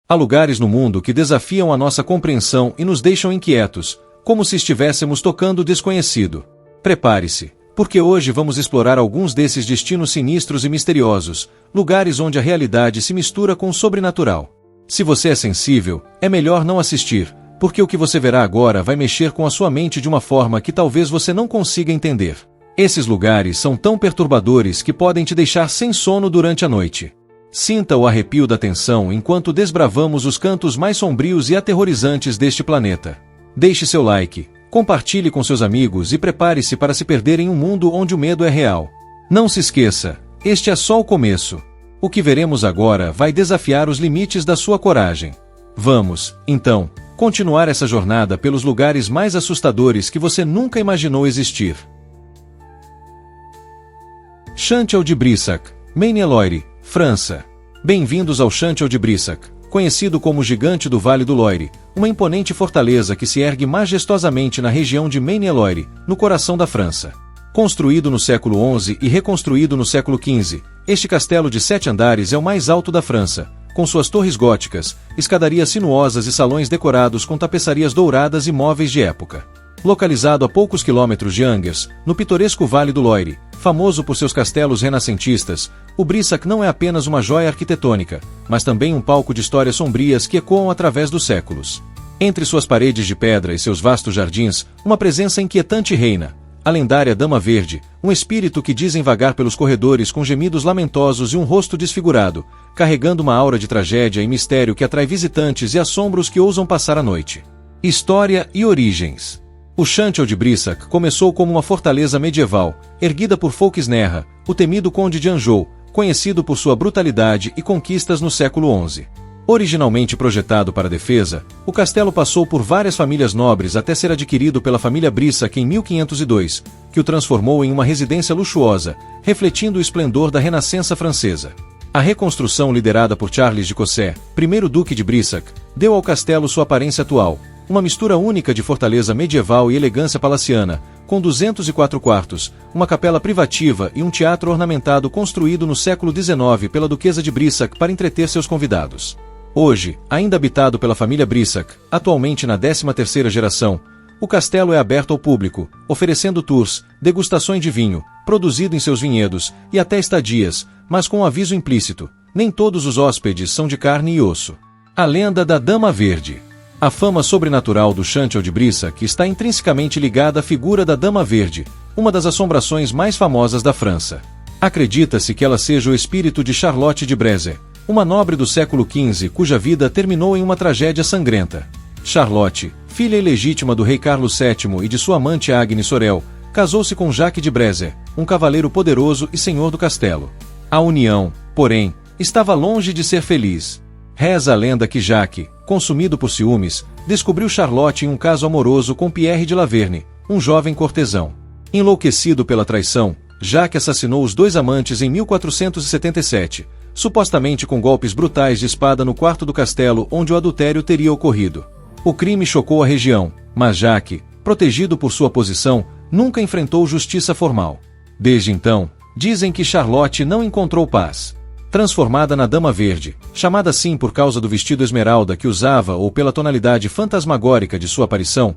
Há lugares no mundo que desafiam a nossa compreensão e nos deixam inquietos, como se estivéssemos tocando desconhecido. Prepare-se, porque hoje vamos explorar alguns desses destinos sinistros e misteriosos, lugares onde a realidade se mistura com o sobrenatural. Se você é sensível, é melhor não assistir, porque o que você verá agora vai mexer com a sua mente de uma forma que talvez você não consiga entender. Esses lugares são tão perturbadores que podem te deixar sem sono durante a noite. Sinta o arrepio da tensão enquanto desbravamos os cantos mais sombrios e aterrorizantes deste planeta. Deixe seu like, compartilhe com seus amigos e prepare-se para se perder em um mundo onde o medo é real. Não se esqueça, este é só o começo. O que veremos agora vai desafiar os limites da sua coragem. Vamos, então, continuar essa jornada pelos lugares mais assustadores que você nunca imaginou existir. Chantiel de Brissac, Maine-et-Loire, França. Bem-vindos ao Chantiel de Brissac, conhecido como Gigante do Vale do Loire, uma imponente fortaleza que se ergue majestosamente na região de Maine-et-Loire, no coração da França. Construído no século XI e reconstruído no século XV, este castelo de 7 andares é o mais alto da França, com suas torres góticas, escadarias sinuosas e salões decorados com tapeçarias douradas e móveis de época. Localizado a poucos quilômetros de Angers, no pitoresco Vale do Loire, famoso por seus castelos renascentistas, o Brissac não é apenas uma joia arquitetônica, mas também um palco de histórias sombrias que ecoam através dos séculos. Entre suas paredes de pedra e seus vastos jardins, uma presença inquietante reina. A lendária Dama Verde, um espírito que dizem vagar pelos corredores com gemidos lamentosos e um rosto desfigurado, carregando uma aura de tragédia e mistério que atrai visitantes e assombra os que ousam passar a noite. História e origens. O Chantiel de Brissac começou como uma fortaleza medieval, erguida por Fulques-Nerra, o temido conde de Anjou, conhecido por sua brutalidade e conquistas no século XI. Originalmente projetado para defesa, o castelo passou por várias famílias nobres até ser adquirido pela família Brissac em 1502, que o transformou em uma residência luxuosa, refletindo o esplendor da Renascença francesa. A reconstrução liderada por Charles de Cossé, primeiro duque de Brissac, deu ao castelo sua aparência atual, uma mistura única de fortaleza medieval e elegância palaciana, com 204 quartos, uma capela privativa e um teatro ornamentado construído no século XIX pela duquesa de Brissac para entreter seus convidados. Hoje, ainda habitado pela família Brissac, atualmente na 13ª geração, o castelo é aberto ao público, oferecendo tours, degustações de vinho, produzido em seus vinhedos, e até estadias, mas com um aviso implícito: nem todos os hóspedes são de carne e osso. A lenda da Dama Verde. A fama sobrenatural do Chantiel de Brissac está intrinsecamente ligada à figura da Dama Verde, uma das assombrações mais famosas da França. Acredita-se que ela seja o espírito de Charlotte de Brézé, uma nobre do século XV cuja vida terminou em uma tragédia sangrenta. Charlotte, filha ilegítima do rei Carlos VII e de sua amante Agnes Sorel, casou-se com Jacques de Brézé, um cavaleiro poderoso e senhor do castelo. A união, porém, estava longe de ser feliz. Reza a lenda que Jacques, consumido por ciúmes, descobriu Charlotte em um caso amoroso com Pierre de Laverne, um jovem cortesão. Enlouquecido pela traição, Jacques assassinou os dois amantes em 1477, supostamente com golpes brutais de espada no quarto do castelo onde o adultério teria ocorrido. O crime chocou a região, mas Jacques, protegido por sua posição, nunca enfrentou justiça formal. Desde então, dizem que Charlotte não encontrou paz. Transformada na Dama Verde, chamada assim por causa do vestido esmeralda que usava ou pela tonalidade fantasmagórica de sua aparição,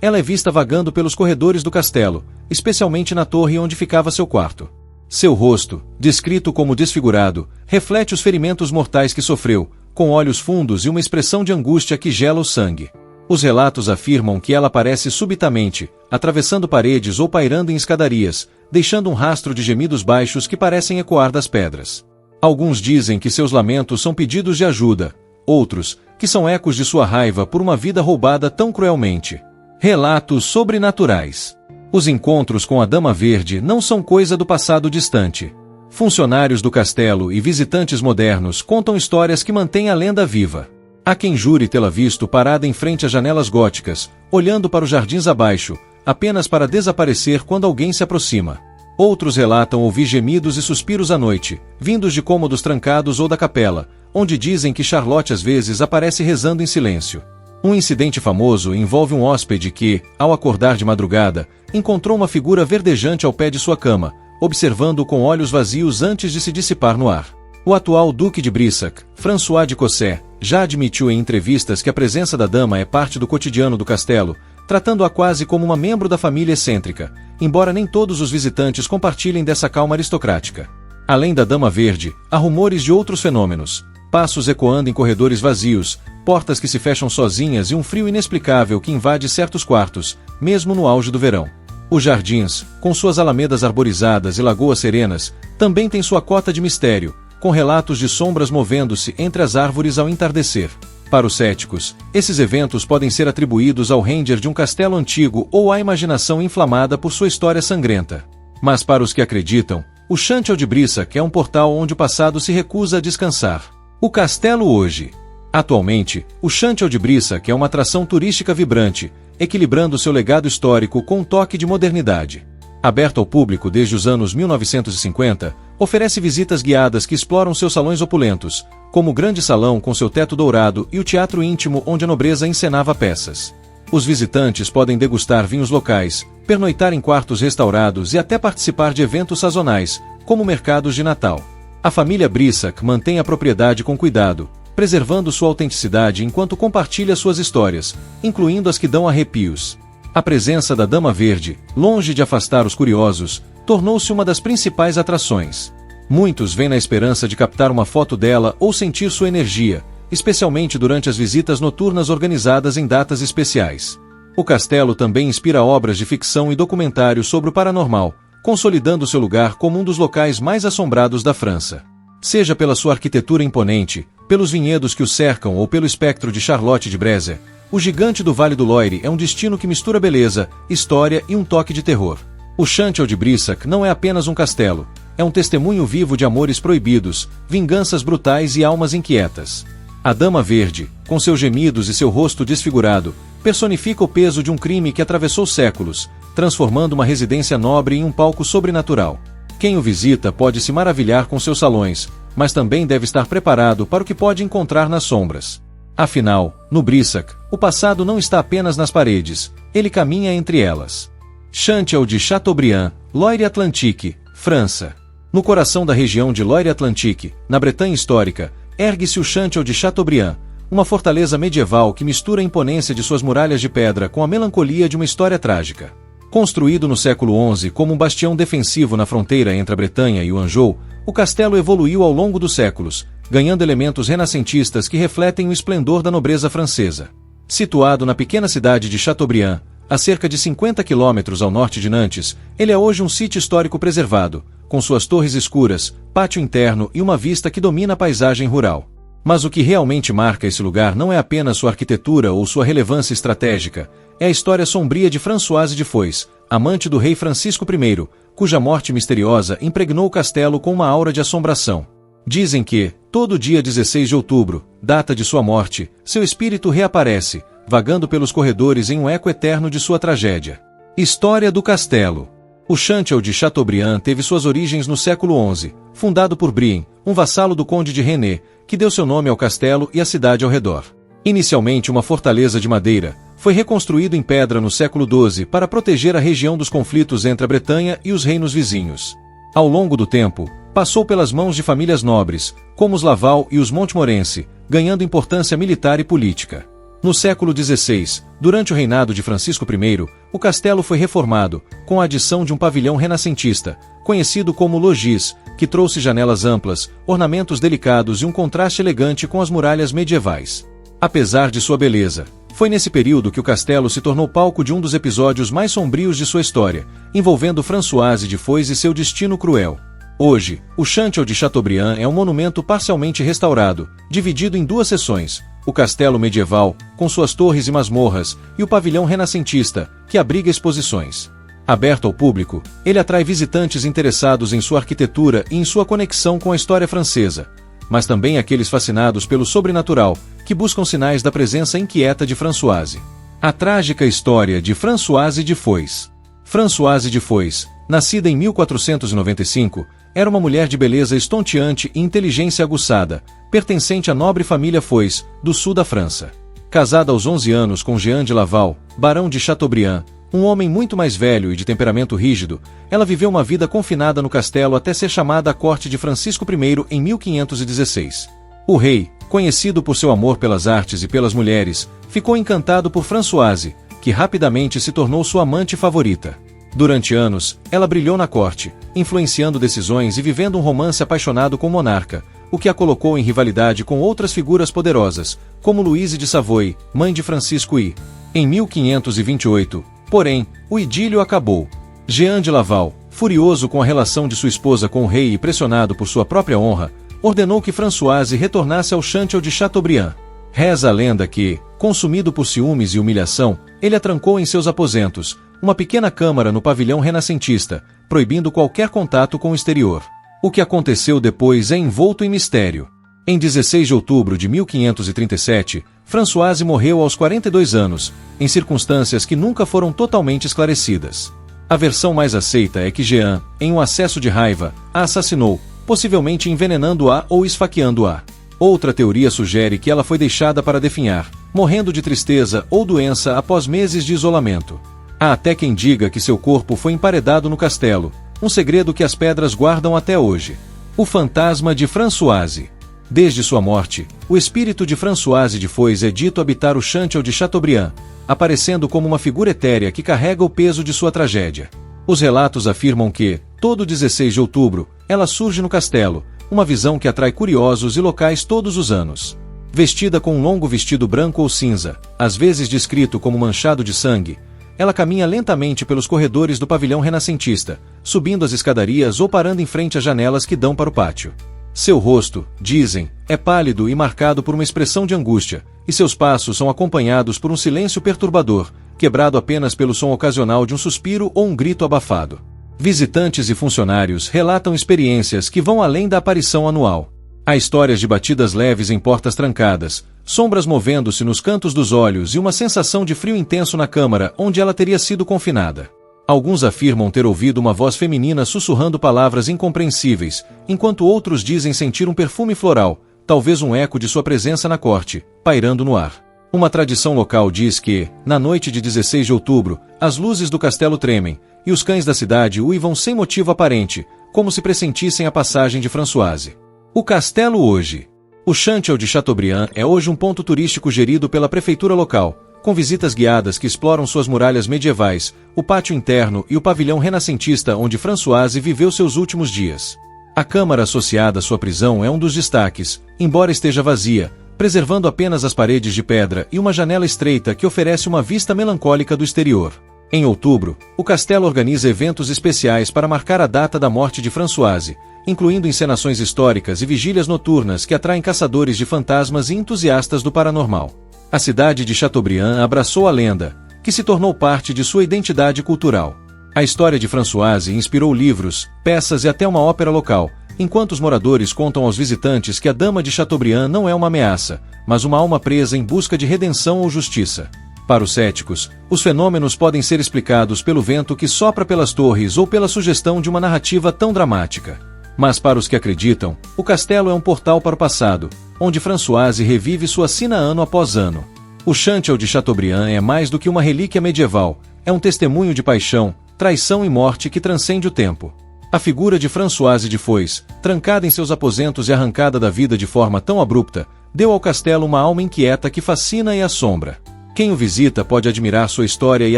ela é vista vagando pelos corredores do castelo, especialmente na torre onde ficava seu quarto. Seu rosto, descrito como desfigurado, reflete os ferimentos mortais que sofreu, com olhos fundos e uma expressão de angústia que gela o sangue. Os relatos afirmam que ela aparece subitamente, atravessando paredes ou pairando em escadarias, deixando um rastro de gemidos baixos que parecem ecoar das pedras. Alguns dizem que seus lamentos são pedidos de ajuda, outros, que são ecos de sua raiva por uma vida roubada tão cruelmente. Relatos sobrenaturais. Os encontros com a Dama Verde não são coisa do passado distante. Funcionários do castelo e visitantes modernos contam histórias que mantêm a lenda viva. Há quem jure tê-la visto parada em frente às janelas góticas, olhando para os jardins abaixo, apenas para desaparecer quando alguém se aproxima. Outros relatam ouvir gemidos e suspiros à noite, vindos de cômodos trancados ou da capela, onde dizem que Charlotte às vezes aparece rezando em silêncio. Um incidente famoso envolve um hóspede que, ao acordar de madrugada, encontrou uma figura verdejante ao pé de sua cama, observando-o com olhos vazios antes de se dissipar no ar. O atual Duque de Brissac, François de Cossé, já admitiu em entrevistas que a presença da dama é parte do cotidiano do castelo, tratando-a quase como uma membro da família excêntrica, embora nem todos os visitantes compartilhem dessa calma aristocrática. Além da Dama Verde, há rumores de outros fenômenos: passos ecoando em corredores vazios, portas que se fecham sozinhas e um frio inexplicável que invade certos quartos, mesmo no auge do verão. Os jardins, com suas alamedas arborizadas e lagoas serenas, também têm sua cota de mistério, com relatos de sombras movendo-se entre as árvores ao entardecer. Para os céticos, esses eventos podem ser atribuídos ao render de um castelo antigo ou à imaginação inflamada por sua história sangrenta. Mas para os que acreditam, o Château de Brissac é um portal onde o passado se recusa a descansar. O castelo hoje. Atualmente, o Château de Brissac é uma atração turística vibrante, equilibrando seu legado histórico com um toque de modernidade. Aberto ao público desde os anos 1950, oferece visitas guiadas que exploram seus salões opulentos, como o grande salão com seu teto dourado e o teatro íntimo onde a nobreza encenava peças. Os visitantes podem degustar vinhos locais, pernoitar em quartos restaurados e até participar de eventos sazonais, como mercados de Natal. A família Brissac mantém a propriedade com cuidado, preservando sua autenticidade enquanto compartilha suas histórias, incluindo as que dão arrepios. A presença da Dama Verde, longe de afastar os curiosos, tornou-se uma das principais atrações. Muitos vêm na esperança de captar uma foto dela ou sentir sua energia, especialmente durante as visitas noturnas organizadas em datas especiais. O castelo também inspira obras de ficção e documentários sobre o paranormal, consolidando seu lugar como um dos locais mais assombrados da França. Seja pela sua arquitetura imponente, pelos vinhedos que o cercam ou pelo espectro de Charlotte de Brézia, o gigante do Vale do Loire é um destino que mistura beleza, história e um toque de terror. O Château de Brissac não é apenas um castelo, é um testemunho vivo de amores proibidos, vinganças brutais e almas inquietas. A Dama Verde, com seus gemidos e seu rosto desfigurado, personifica o peso de um crime que atravessou séculos, transformando uma residência nobre em um palco sobrenatural. Quem o visita pode se maravilhar com seus salões, mas também deve estar preparado para o que pode encontrar nas sombras. Afinal, no Brissac, o passado não está apenas nas paredes, ele caminha entre elas. Château de Chateaubriand, Loire-Atlantique, França. No coração da região de Loire-Atlantique, na Bretanha histórica, ergue-se o Château de Chateaubriand, uma fortaleza medieval que mistura a imponência de suas muralhas de pedra com a melancolia de uma história trágica. Construído no século XI como um bastião defensivo na fronteira entre a Bretanha e o Anjou, o castelo evoluiu ao longo dos séculos, ganhando elementos renascentistas que refletem o esplendor da nobreza francesa. Situado na pequena cidade de Chateaubriand, a cerca de 50 quilômetros ao norte de Nantes, ele é hoje um sítio histórico preservado, com suas torres escuras, pátio interno e uma vista que domina a paisagem rural. Mas o que realmente marca esse lugar não é apenas sua arquitetura ou sua relevância estratégica, é a história sombria de Françoise de Foix, amante do rei Francisco I, cuja morte misteriosa impregnou o castelo com uma aura de assombração. Dizem que, todo dia 16 de outubro, data de sua morte, seu espírito reaparece, vagando pelos corredores em um eco eterno de sua tragédia. História do castelo. O Château de Chateaubriand teve suas origens no século XI, fundado por Brienne, um vassalo do conde de René, que deu seu nome ao castelo e à cidade ao redor. Inicialmente uma fortaleza de madeira, foi reconstruído em pedra no século XII para proteger a região dos conflitos entre a Bretanha e os reinos vizinhos. Ao longo do tempo, passou pelas mãos de famílias nobres, como os Laval e os Montmorency, ganhando importância militar e política. No século XVI, durante o reinado de Francisco I, o castelo foi reformado, com a adição de um pavilhão renascentista, conhecido como logis, que trouxe janelas amplas, ornamentos delicados e um contraste elegante com as muralhas medievais. Apesar de sua beleza, foi nesse período que o castelo se tornou palco de um dos episódios mais sombrios de sua história, envolvendo Françoise de Foix e seu destino cruel. Hoje, o Château de Chateaubriand é um monumento parcialmente restaurado, dividido em duas seções: o castelo medieval, com suas torres e masmorras, e o pavilhão renascentista, que abriga exposições. Aberto ao público, ele atrai visitantes interessados em sua arquitetura e em sua conexão com a história francesa, mas também aqueles fascinados pelo sobrenatural, que buscam sinais da presença inquieta de Françoise. A trágica história de Françoise de Foix. Françoise de Foix, nascida em 1495, era uma mulher de beleza estonteante e inteligência aguçada, pertencente à nobre família Foix, do sul da França. Casada aos 11 anos com Jean de Laval, barão de Chateaubriand, Um homem muito mais velho e de temperamento rígido, ela viveu uma vida confinada no castelo até ser chamada à corte de Francisco I em 1516. O rei, conhecido por seu amor pelas artes e pelas mulheres, ficou encantado por Françoise, que rapidamente se tornou sua amante favorita. Durante anos, ela brilhou na corte, influenciando decisões e vivendo um romance apaixonado com o monarca, o que a colocou em rivalidade com outras figuras poderosas, como Louise de Savoy, mãe de Francisco I. Em 1528, porém, o idílio acabou. Jean de Laval, furioso com a relação de sua esposa com o rei e pressionado por sua própria honra, ordenou que Françoise retornasse ao Château de Chateaubriand. Reza a lenda que, consumido por ciúmes e humilhação, ele a trancou em seus aposentos, uma pequena câmara no pavilhão renascentista, proibindo qualquer contato com o exterior. O que aconteceu depois é envolto em mistério. Em 16 de outubro de 1537, Françoise morreu aos 42 anos, em circunstâncias que nunca foram totalmente esclarecidas. A versão mais aceita é que Jean, em um acesso de raiva, a assassinou, possivelmente envenenando-a ou esfaqueando-a. Outra teoria sugere que ela foi deixada para definhar, morrendo de tristeza ou doença após meses de isolamento. Há até quem diga que seu corpo foi emparedado no castelo, um segredo que as pedras guardam até hoje. O fantasma de Françoise. Desde sua morte, o espírito de Françoise de Foix é dito habitar o Château de Chateaubriand, aparecendo como uma figura etérea que carrega o peso de sua tragédia. Os relatos afirmam que, todo 16 de outubro, ela surge no castelo, uma visão que atrai curiosos e locais todos os anos. Vestida com um longo vestido branco ou cinza, às vezes descrito como manchado de sangue, ela caminha lentamente pelos corredores do pavilhão renascentista, subindo as escadarias ou parando em frente às janelas que dão para o pátio. Seu rosto, dizem, é pálido e marcado por uma expressão de angústia, e seus passos são acompanhados por um silêncio perturbador, quebrado apenas pelo som ocasional de um suspiro ou um grito abafado. Visitantes e funcionários relatam experiências que vão além da aparição anual. Há histórias de batidas leves em portas trancadas, sombras movendo-se nos cantos dos olhos e uma sensação de frio intenso na câmara onde ela teria sido confinada. Alguns afirmam ter ouvido uma voz feminina sussurrando palavras incompreensíveis, enquanto outros dizem sentir um perfume floral, talvez um eco de sua presença na corte, pairando no ar. Uma tradição local diz que, na noite de 16 de outubro, as luzes do castelo tremem, e os cães da cidade uivam sem motivo aparente, como se pressentissem a passagem de Françoise. O castelo hoje. O Château de Chateaubriand é hoje um ponto turístico gerido pela prefeitura local, com visitas guiadas que exploram suas muralhas medievais, o pátio interno e o pavilhão renascentista onde Françoise viveu seus últimos dias. A câmara associada à sua prisão é um dos destaques, embora esteja vazia, preservando apenas as paredes de pedra e uma janela estreita que oferece uma vista melancólica do exterior. Em outubro, o castelo organiza eventos especiais para marcar a data da morte de Françoise, incluindo encenações históricas e vigílias noturnas que atraem caçadores de fantasmas e entusiastas do paranormal. A cidade de Chateaubriand abraçou a lenda, que se tornou parte de sua identidade cultural. A história de Françoise inspirou livros, peças e até uma ópera local, enquanto os moradores contam aos visitantes que a Dama de Chateaubriand não é uma ameaça, mas uma alma presa em busca de redenção ou justiça. Para os céticos, os fenômenos podem ser explicados pelo vento que sopra pelas torres ou pela sugestão de uma narrativa tão dramática. Mas para os que acreditam, o castelo é um portal para o passado, onde Françoise revive sua sina ano após ano. O Château de Chateaubriand é mais do que uma relíquia medieval, é um testemunho de paixão, traição e morte que transcende o tempo. A figura de Françoise de Foix, trancada em seus aposentos e arrancada da vida de forma tão abrupta, deu ao castelo uma alma inquieta que fascina e assombra. Quem o visita pode admirar sua história e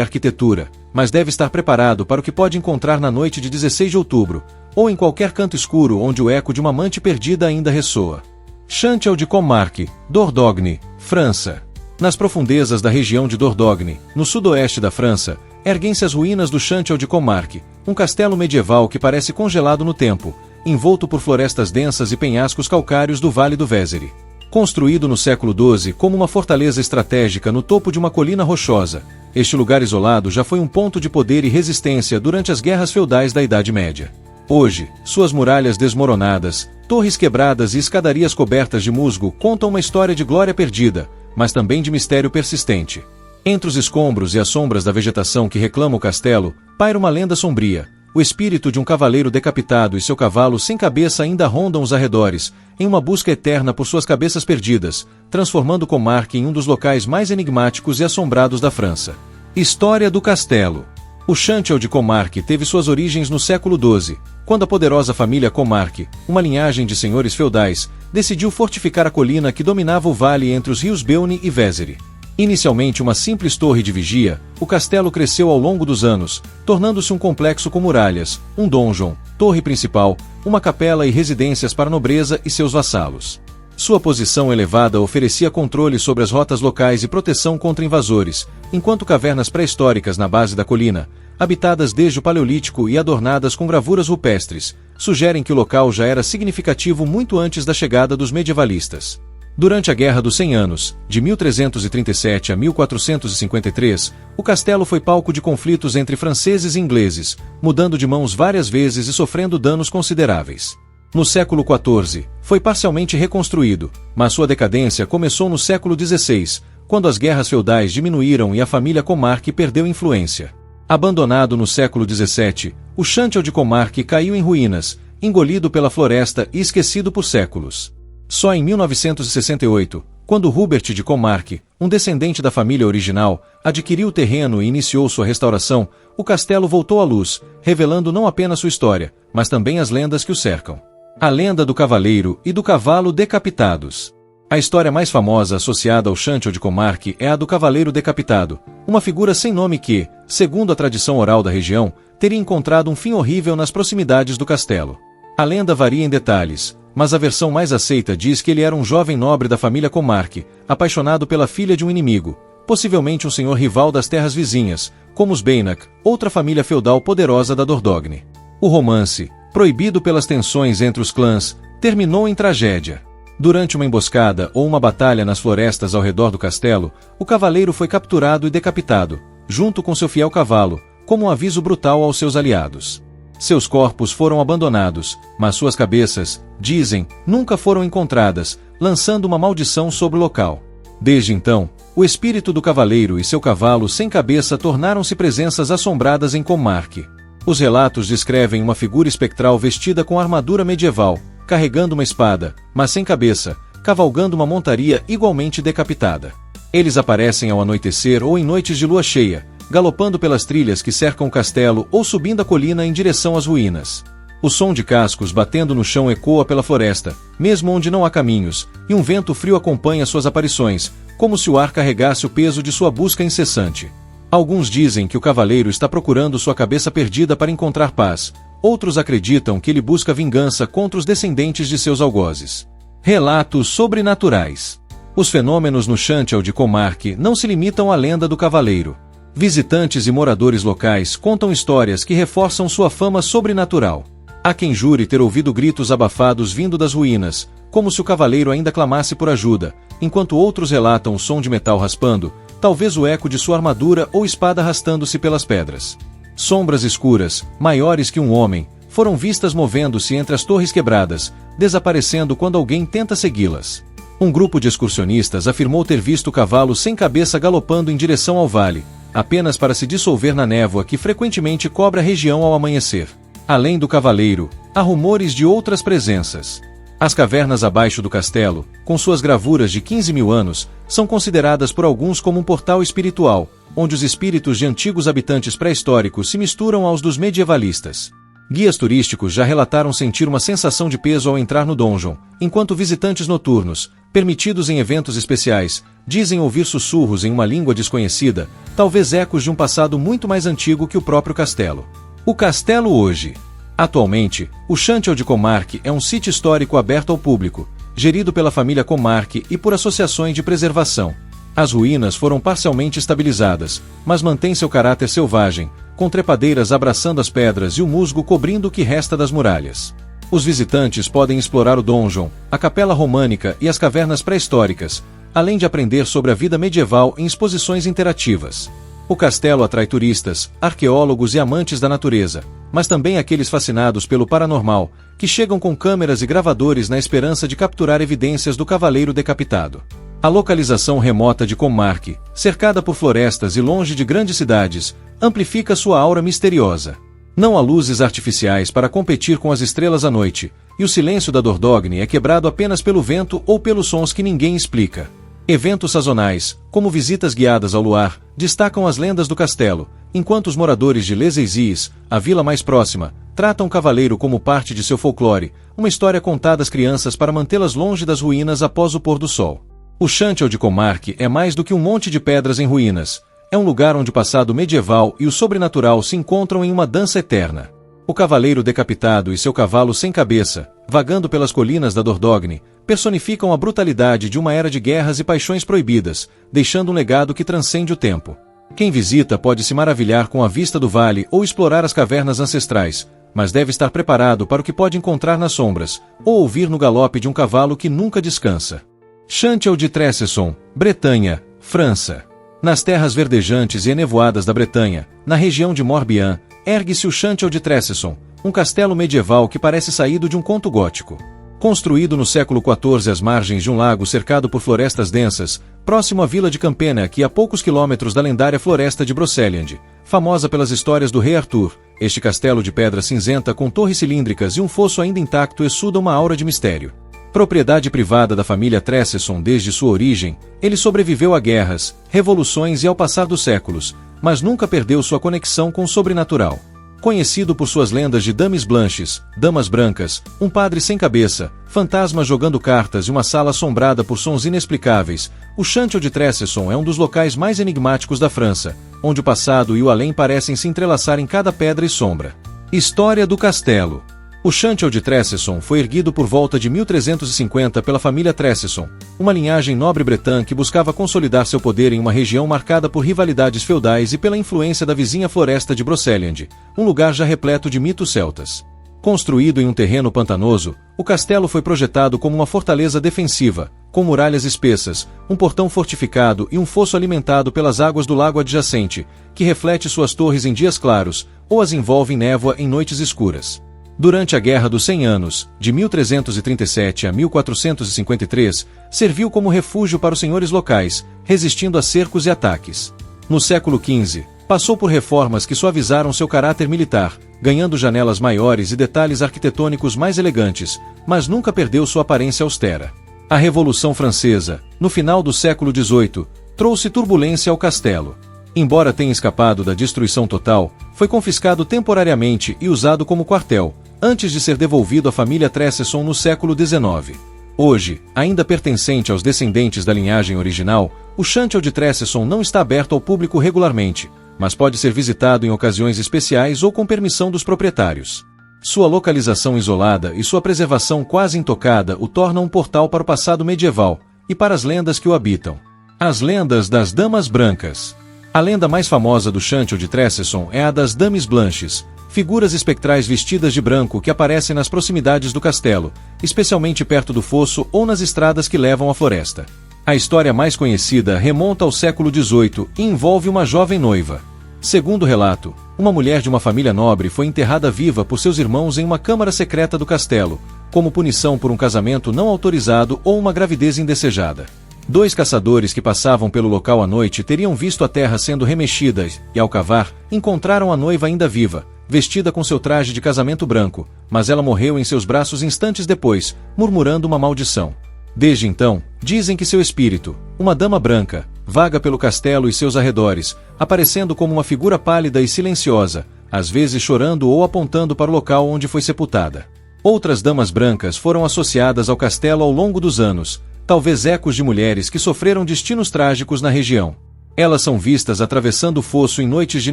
arquitetura, mas deve estar preparado para o que pode encontrar na noite de 16 de outubro, ou em qualquer canto escuro onde o eco de uma amante perdida ainda ressoa. Château de Comarque, Dordogne, França. Nas profundezas da região de Dordogne, no sudoeste da França, erguem-se as ruínas do Château de Comarque, um castelo medieval que parece congelado no tempo, envolto por florestas densas e penhascos calcários do Vale do Vézere. Construído no século XII como uma fortaleza estratégica no topo de uma colina rochosa, este lugar isolado já foi um ponto de poder e resistência durante as guerras feudais da Idade Média. Hoje, suas muralhas desmoronadas, torres quebradas e escadarias cobertas de musgo contam uma história de glória perdida, mas também de mistério persistente. Entre os escombros e as sombras da vegetação que reclama o castelo, paira uma lenda sombria. O espírito de um cavaleiro decapitado e seu cavalo sem cabeça ainda rondam os arredores, em uma busca eterna por suas cabeças perdidas, transformando Comarque em um dos locais mais enigmáticos e assombrados da França. História do castelo. O Chantal de Comarque teve suas origens no século XII, quando a poderosa família Comarque, uma linhagem de senhores feudais, decidiu fortificar a colina que dominava o vale entre os rios Beaune e Vézere. Inicialmente uma simples torre de vigia, o castelo cresceu ao longo dos anos, tornando-se um complexo com muralhas, um donjon, torre principal, uma capela e residências para a nobreza e seus vassalos. Sua posição elevada oferecia controle sobre as rotas locais e proteção contra invasores, enquanto cavernas pré-históricas na base da colina, habitadas desde o Paleolítico e adornadas com gravuras rupestres, sugerem que o local já era significativo muito antes da chegada dos medievalistas. Durante a Guerra dos 100 Anos, de 1337 a 1453, o castelo foi palco de conflitos entre franceses e ingleses, mudando de mãos várias vezes e sofrendo danos consideráveis. No século XIV, foi parcialmente reconstruído, mas sua decadência começou no século XVI, quando as guerras feudais diminuíram e a família Comarque perdeu influência. Abandonado no século XVII, o Chantal de Comarque caiu em ruínas, engolido pela floresta e esquecido por séculos. Só em 1968, quando Hubert de Comarque, um descendente da família original, adquiriu o terreno e iniciou sua restauração, o castelo voltou à luz, revelando não apenas sua história, mas também as lendas que o cercam. A lenda do cavaleiro e do cavalo decapitados. A história mais famosa associada ao Chantal de Comarque é a do cavaleiro decapitado, uma figura sem nome que, segundo a tradição oral da região, teria encontrado um fim horrível nas proximidades do castelo. A lenda varia em detalhes, mas a versão mais aceita diz que ele era um jovem nobre da família Comarque, apaixonado pela filha de um inimigo, possivelmente um senhor rival das terras vizinhas, como os Beynac, outra família feudal poderosa da Dordogne. O romance, proibido pelas tensões entre os clãs, terminou em tragédia. Durante uma emboscada ou uma batalha nas florestas ao redor do castelo, o cavaleiro foi capturado e decapitado, junto com seu fiel cavalo, como um aviso brutal aos seus aliados. Seus corpos foram abandonados, mas suas cabeças, dizem, nunca foram encontradas, lançando uma maldição sobre o local. Desde então, o espírito do cavaleiro e seu cavalo sem cabeça tornaram-se presenças assombradas em Comarque. Os relatos descrevem uma figura espectral vestida com armadura medieval, carregando uma espada, mas sem cabeça, cavalgando uma montaria igualmente decapitada. Eles aparecem ao anoitecer ou em noites de lua cheia, galopando pelas trilhas que cercam o castelo ou subindo a colina em direção às ruínas. O som de cascos batendo no chão ecoa pela floresta, mesmo onde não há caminhos, e um vento frio acompanha suas aparições, como se o ar carregasse o peso de sua busca incessante. Alguns dizem que o cavaleiro está procurando sua cabeça perdida para encontrar paz, outros acreditam que ele busca vingança contra os descendentes de seus algozes. Relatos sobrenaturais. Os fenômenos no Chantal de Comarque não se limitam à lenda do cavaleiro. Visitantes e moradores locais contam histórias que reforçam sua fama sobrenatural. Há quem jure ter ouvido gritos abafados vindo das ruínas, como se o cavaleiro ainda clamasse por ajuda, enquanto outros relatam o som de metal raspando, talvez o eco de sua armadura ou espada arrastando-se pelas pedras. Sombras escuras, maiores que um homem, foram vistas movendo-se entre as torres quebradas, desaparecendo quando alguém tenta segui-las. Um grupo de excursionistas afirmou ter visto o cavalo sem cabeça galopando em direção ao vale, apenas para se dissolver na névoa que frequentemente cobre a região ao amanhecer. Além do cavaleiro, há rumores de outras presenças. As cavernas abaixo do castelo, com suas gravuras de 15 mil anos, são consideradas por alguns como um portal espiritual, onde os espíritos de antigos habitantes pré-históricos se misturam aos dos medievalistas. Guias turísticos já relataram sentir uma sensação de peso ao entrar no donjon, enquanto visitantes noturnos, permitidos em eventos especiais, dizem ouvir sussurros em uma língua desconhecida, talvez ecos de um passado muito mais antigo que o próprio castelo. O castelo hoje. Atualmente, o Chantal de Comarque é um sítio histórico aberto ao público, gerido pela família Comarque e por associações de preservação. As ruínas foram parcialmente estabilizadas, mas mantêm seu caráter selvagem, com trepadeiras abraçando as pedras e o musgo cobrindo o que resta das muralhas. Os visitantes podem explorar o donjon, a capela românica e as cavernas pré-históricas, além de aprender sobre a vida medieval em exposições interativas. O castelo atrai turistas, arqueólogos e amantes da natureza, mas também aqueles fascinados pelo paranormal, que chegam com câmeras e gravadores na esperança de capturar evidências do cavaleiro decapitado. A localização remota de Comarque, cercada por florestas e longe de grandes cidades, amplifica sua aura misteriosa. Não há luzes artificiais para competir com as estrelas à noite, e o silêncio da Dordogne é quebrado apenas pelo vento ou pelos sons que ninguém explica. Eventos sazonais, como visitas guiadas ao luar, destacam as lendas do castelo, enquanto os moradores de Les Aisies, a vila mais próxima, tratam o cavaleiro como parte de seu folclore, uma história contada às crianças para mantê-las longe das ruínas após o pôr do sol. O Chanteau de Comarque é mais do que um monte de pedras em ruínas. É um lugar onde o passado medieval e o sobrenatural se encontram em uma dança eterna. O cavaleiro decapitado e seu cavalo sem cabeça, vagando pelas colinas da Dordogne, personificam a brutalidade de uma era de guerras e paixões proibidas, deixando um legado que transcende o tempo. Quem visita pode se maravilhar com a vista do vale ou explorar as cavernas ancestrais, mas deve estar preparado para o que pode encontrar nas sombras, ou ouvir no galope de um cavalo que nunca descansa. Chanteau de Tressesson, Bretanha, França. Nas terras verdejantes e enevoadas da Bretanha, na região de Morbihan, ergue-se o Chanteau de Tressesson, um castelo medieval que parece saído de um conto gótico. Construído no século XIV às margens de um lago cercado por florestas densas, próximo à vila de Campenac e a poucos quilômetros da lendária floresta de Brocéliande, famosa pelas histórias do rei Arthur, este castelo de pedra cinzenta com torres cilíndricas e um fosso ainda intacto exuda uma aura de mistério. Propriedade privada da família Tressesson desde sua origem, ele sobreviveu a guerras, revoluções e ao passar dos séculos, mas nunca perdeu sua conexão com o sobrenatural. Conhecido por suas lendas de dames blanches, damas brancas, um padre sem cabeça, fantasmas jogando cartas e uma sala assombrada por sons inexplicáveis, o Chanteau de Tressesson é um dos locais mais enigmáticos da França, onde o passado e o além parecem se entrelaçar em cada pedra e sombra. História do castelo. O Chanteau de Tressesson foi erguido por volta de 1350 pela família Tressesson, uma linhagem nobre bretã que buscava consolidar seu poder em uma região marcada por rivalidades feudais e pela influência da vizinha floresta de Brocéliande, um lugar já repleto de mitos celtas. Construído em um terreno pantanoso, o castelo foi projetado como uma fortaleza defensiva, com muralhas espessas, um portão fortificado e um fosso alimentado pelas águas do lago adjacente, que reflete suas torres em dias claros, ou as envolve em névoa em noites escuras. Durante a Guerra dos 100 Anos, de 1337 a 1453, serviu como refúgio para os senhores locais, resistindo a cercos e ataques. No século XV, passou por reformas que suavizaram seu caráter militar, ganhando janelas maiores e detalhes arquitetônicos mais elegantes, mas nunca perdeu sua aparência austera. A Revolução Francesa, no final do século XVIII, trouxe turbulência ao castelo. Embora tenha escapado da destruição total, foi confiscado temporariamente e usado como quartel, antes de ser devolvido à família Tressesson no século XIX. Hoje, ainda pertencente aos descendentes da linhagem original, o Chanteau de Tressesson não está aberto ao público regularmente, mas pode ser visitado em ocasiões especiais ou com permissão dos proprietários. Sua localização isolada e sua preservação quase intocada o tornam um portal para o passado medieval e para as lendas que o habitam. As lendas das Damas Brancas. A lenda mais famosa do Chanteau de Tressesson é a das Dames Blanches, figuras espectrais vestidas de branco que aparecem nas proximidades do castelo, especialmente perto do fosso ou nas estradas que levam à floresta. A história mais conhecida remonta ao século XVIII e envolve uma jovem noiva. Segundo o relato, uma mulher de uma família nobre foi enterrada viva por seus irmãos em uma câmara secreta do castelo, como punição por um casamento não autorizado ou uma gravidez indesejada. 2 caçadores que passavam pelo local à noite teriam visto a terra sendo remexida e, ao cavar, encontraram a noiva ainda viva, vestida com seu traje de casamento branco, mas ela morreu em seus braços instantes depois, murmurando uma maldição. Desde então, dizem que seu espírito, uma dama branca, vaga pelo castelo e seus arredores, aparecendo como uma figura pálida e silenciosa, às vezes chorando ou apontando para o local onde foi sepultada. Outras damas brancas foram associadas ao castelo ao longo dos anos, talvez ecos de mulheres que sofreram destinos trágicos na região. Elas são vistas atravessando o fosso em noites de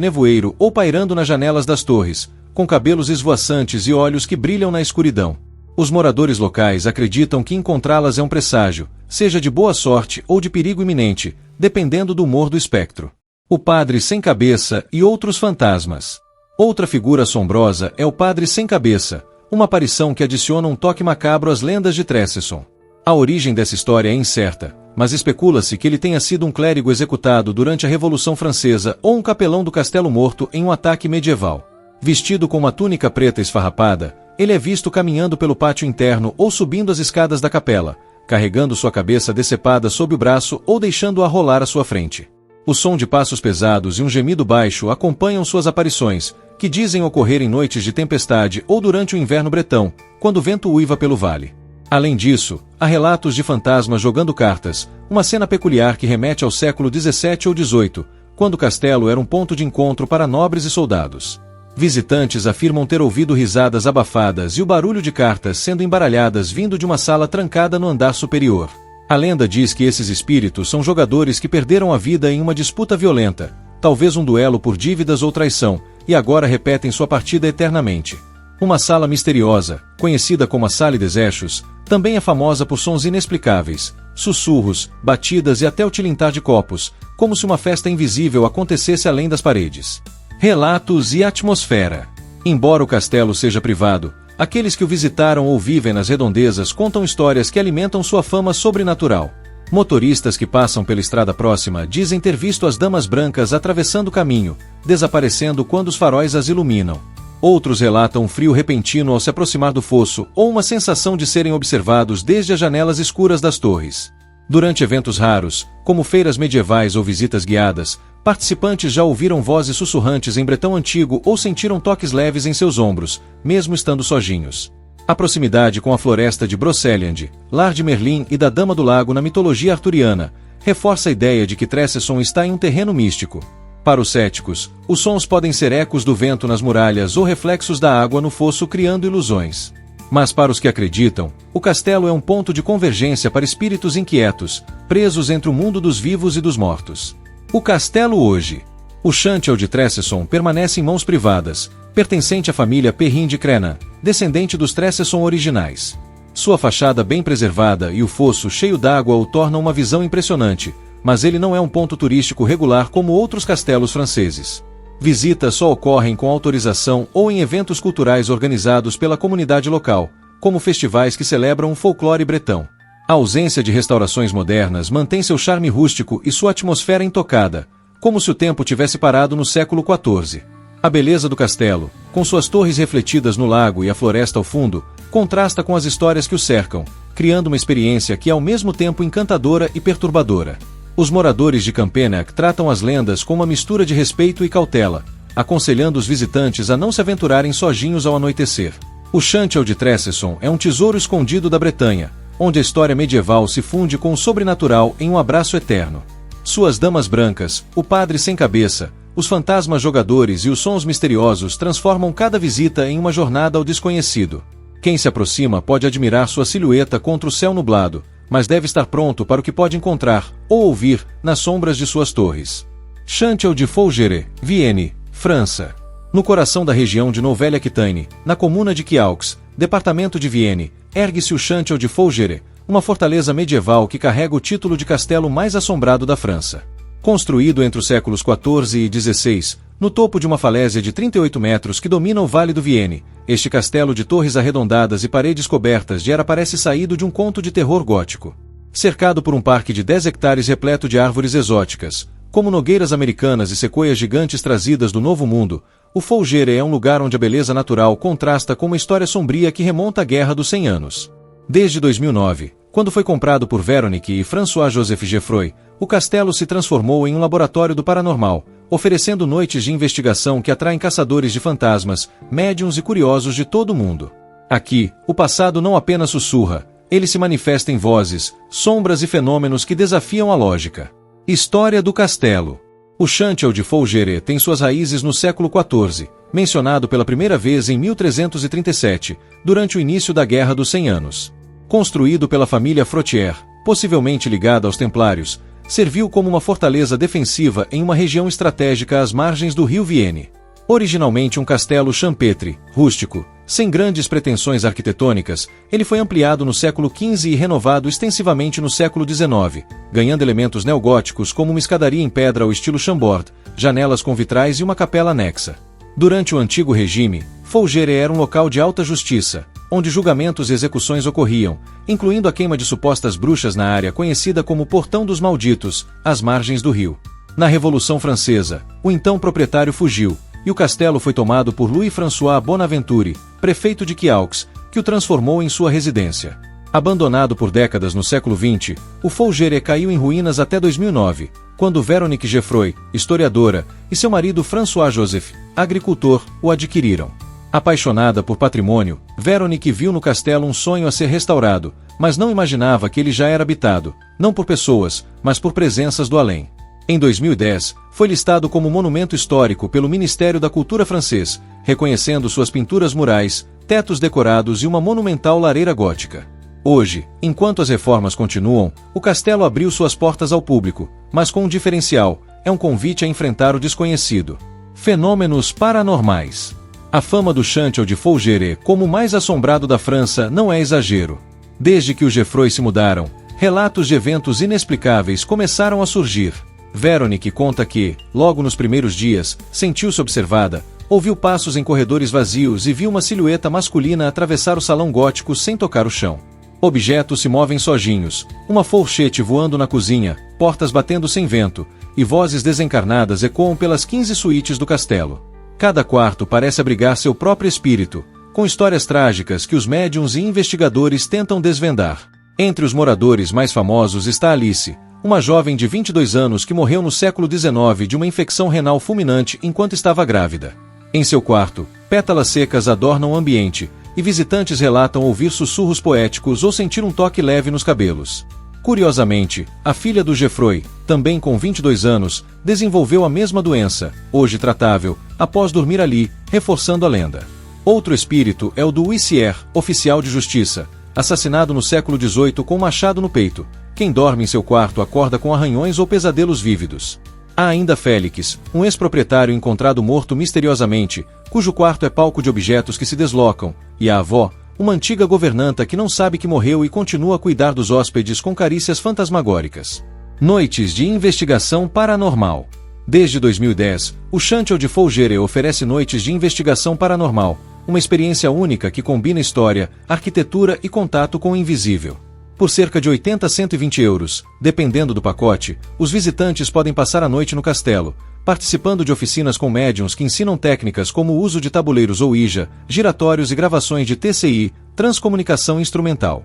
nevoeiro ou pairando nas janelas das torres, com cabelos esvoaçantes e olhos que brilham na escuridão. Os moradores locais acreditam que encontrá-las é um presságio, seja de boa sorte ou de perigo iminente, dependendo do humor do espectro. O Padre Sem Cabeça e outros fantasmas. Outra figura assombrosa é o Padre Sem Cabeça, uma aparição que adiciona um toque macabro às lendas de Tressesson. A origem dessa história é incerta, mas especula-se que ele tenha sido um clérigo executado durante a Revolução Francesa ou um capelão do Castelo Morto em um ataque medieval. Vestido com uma túnica preta esfarrapada, ele é visto caminhando pelo pátio interno ou subindo as escadas da capela, carregando sua cabeça decepada sob o braço ou deixando-a rolar à sua frente. O som de passos pesados e um gemido baixo acompanham suas aparições, que dizem ocorrer em noites de tempestade ou durante o inverno bretão, quando o vento uiva pelo vale. Além disso, há relatos de fantasmas jogando cartas, uma cena peculiar que remete ao século XVII ou XVIII, quando o castelo era um ponto de encontro para nobres e soldados. Visitantes afirmam ter ouvido risadas abafadas e o barulho de cartas sendo embaralhadas vindo de uma sala trancada no andar superior. A lenda diz que esses espíritos são jogadores que perderam a vida em uma disputa violenta, talvez um duelo por dívidas ou traição, e agora repetem sua partida eternamente. Uma sala misteriosa, conhecida como a Sala des Echos, também é famosa por sons inexplicáveis, sussurros, batidas e até o tilintar de copos, como se uma festa invisível acontecesse além das paredes. Relatos e atmosfera. Embora o castelo seja privado, aqueles que o visitaram ou vivem nas redondezas contam histórias que alimentam sua fama sobrenatural. Motoristas que passam pela estrada próxima dizem ter visto as damas brancas atravessando o caminho, desaparecendo quando os faróis as iluminam. Outros relatam um frio repentino ao se aproximar do fosso ou uma sensação de serem observados desde as janelas escuras das torres. Durante eventos raros, como feiras medievais ou visitas guiadas, participantes já ouviram vozes sussurrantes em bretão antigo ou sentiram toques leves em seus ombros, mesmo estando sozinhos. A proximidade com a floresta de Brocéliande, lar de Merlin e da Dama do Lago na mitologia arturiana, reforça a ideia de que Tressesson está em um terreno místico. Para os céticos, os sons podem ser ecos do vento nas muralhas ou reflexos da água no fosso criando ilusões. Mas para os que acreditam, o castelo é um ponto de convergência para espíritos inquietos, presos entre o mundo dos vivos e dos mortos. O castelo hoje. O Chantel de Tressesson permanece em mãos privadas, pertencente à família Perrin de Crenan, descendente dos Tressesson originais. Sua fachada bem preservada e o fosso cheio d'água o tornam uma visão impressionante, mas ele não é um ponto turístico regular como outros castelos franceses. Visitas só ocorrem com autorização ou em eventos culturais organizados pela comunidade local, como festivais que celebram o folclore bretão. A ausência de restaurações modernas mantém seu charme rústico e sua atmosfera intocada, como se o tempo tivesse parado no século XIV. A beleza do castelo, com suas torres refletidas no lago e a floresta ao fundo, contrasta com as histórias que o cercam, criando uma experiência que é ao mesmo tempo encantadora e perturbadora. Os moradores de Campenac tratam as lendas com uma mistura de respeito e cautela, aconselhando os visitantes a não se aventurarem sozinhos ao anoitecer. O Chantel de Tressesson é um tesouro escondido da Bretanha, onde a história medieval se funde com o sobrenatural em um abraço eterno. Suas damas brancas, o padre sem cabeça, os fantasmas jogadores e os sons misteriosos transformam cada visita em uma jornada ao desconhecido. Quem se aproxima pode admirar sua silhueta contra o céu nublado, mas deve estar pronto para o que pode encontrar, ou ouvir, nas sombras de suas torres. Chantel de Fougères, Vienne, França. No coração da região de Nouvelle-Aquitaine, na comuna de Quiaux, departamento de Vienne, ergue-se o Chantel de Fougères, uma fortaleza medieval que carrega o título de castelo mais assombrado da França. Construído entre os séculos XIV e XVI, no topo de uma falésia de 38 metros que domina o Vale do Vienne, este castelo de torres arredondadas e paredes cobertas de era parece saído de um conto de terror gótico. Cercado por um parque de 10 hectares repleto de árvores exóticas, como nogueiras americanas e sequoias gigantes trazidas do Novo Mundo, o Fougères é um lugar onde a beleza natural contrasta com uma história sombria que remonta à Guerra dos 100 Anos. Desde 2009, quando foi comprado por Véronique e François-Joseph Geoffroy, o castelo se transformou em um laboratório do paranormal, oferecendo noites de investigação que atraem caçadores de fantasmas, médiuns e curiosos de todo o mundo. Aqui, o passado não apenas sussurra, ele se manifesta em vozes, sombras e fenômenos que desafiam a lógica. História do castelo. O Chantel de Fougères tem suas raízes no século XIV, mencionado pela primeira vez em 1337, durante o início da Guerra dos 100 Anos. Construído pela família Frottier, possivelmente ligada aos Templários, serviu como uma fortaleza defensiva em uma região estratégica às margens do rio Vienne. Originalmente um castelo champêtre, rústico, sem grandes pretensões arquitetônicas, ele foi ampliado no século XV e renovado extensivamente no século XIX, ganhando elementos neogóticos como uma escadaria em pedra ao estilo Chambord, janelas com vitrais e uma capela anexa. Durante o antigo regime, Fougères era um local de alta justiça, onde julgamentos e execuções ocorriam, incluindo a queima de supostas bruxas na área conhecida como Portão dos Malditos, às margens do rio. Na Revolução Francesa, o então proprietário fugiu, e o castelo foi tomado por Louis-François Bonaventure, prefeito de Quiaux, que o transformou em sua residência. Abandonado por décadas no século XX, o Fougères caiu em ruínas até 2009, quando Véronique Geoffroy, historiadora, e seu marido François-Joseph, agricultor, o adquiriram. Apaixonada por patrimônio, Véronique viu no castelo um sonho a ser restaurado, mas não imaginava que ele já era habitado, não por pessoas, mas por presenças do além. Em 2010, foi listado como monumento histórico pelo Ministério da Cultura francês, reconhecendo suas pinturas murais, tetos decorados e uma monumental lareira gótica. Hoje, enquanto as reformas continuam, o castelo abriu suas portas ao público, mas com um diferencial: é um convite a enfrentar o desconhecido. Fenômenos paranormais. A fama do Château de Fougères como o mais assombrado da França não é exagero. Desde que os Geffroy se mudaram, relatos de eventos inexplicáveis começaram a surgir. Véronique conta que, logo nos primeiros dias, sentiu-se observada, ouviu passos em corredores vazios e viu uma silhueta masculina atravessar o salão gótico sem tocar o chão. Objetos se movem sozinhos, uma fourchette voando na cozinha, portas batendo sem vento, e vozes desencarnadas ecoam pelas 15 suítes do castelo. Cada quarto parece abrigar seu próprio espírito, com histórias trágicas que os médiuns e investigadores tentam desvendar. Entre os moradores mais famosos está Alice, uma jovem de 22 anos que morreu no século XIX de uma infecção renal fulminante enquanto estava grávida. Em seu quarto, pétalas secas adornam o ambiente, e visitantes relatam ouvir sussurros poéticos ou sentir um toque leve nos cabelos. Curiosamente, a filha do Geffroy, também com 22 anos, desenvolveu a mesma doença, hoje tratável, após dormir ali, reforçando a lenda. Outro espírito é o do huissier, oficial de justiça, assassinado no século XVIII com um machado no peito. Quem dorme em seu quarto acorda com arranhões ou pesadelos vívidos. Há ainda Félix, um ex-proprietário encontrado morto misteriosamente, cujo quarto é palco de objetos que se deslocam, e a avó, uma antiga governanta que não sabe que morreu e continua a cuidar dos hóspedes com carícias fantasmagóricas. Noites de investigação paranormal. Desde 2010, o Château de Fougères oferece noites de investigação paranormal, uma experiência única que combina história, arquitetura e contato com o invisível. Por cerca de 80 a 120 euros, dependendo do pacote, os visitantes podem passar a noite no castelo, participando de oficinas com médiuns que ensinam técnicas como o uso de tabuleiros Ouija, giratórios e gravações de TCI, transcomunicação instrumental.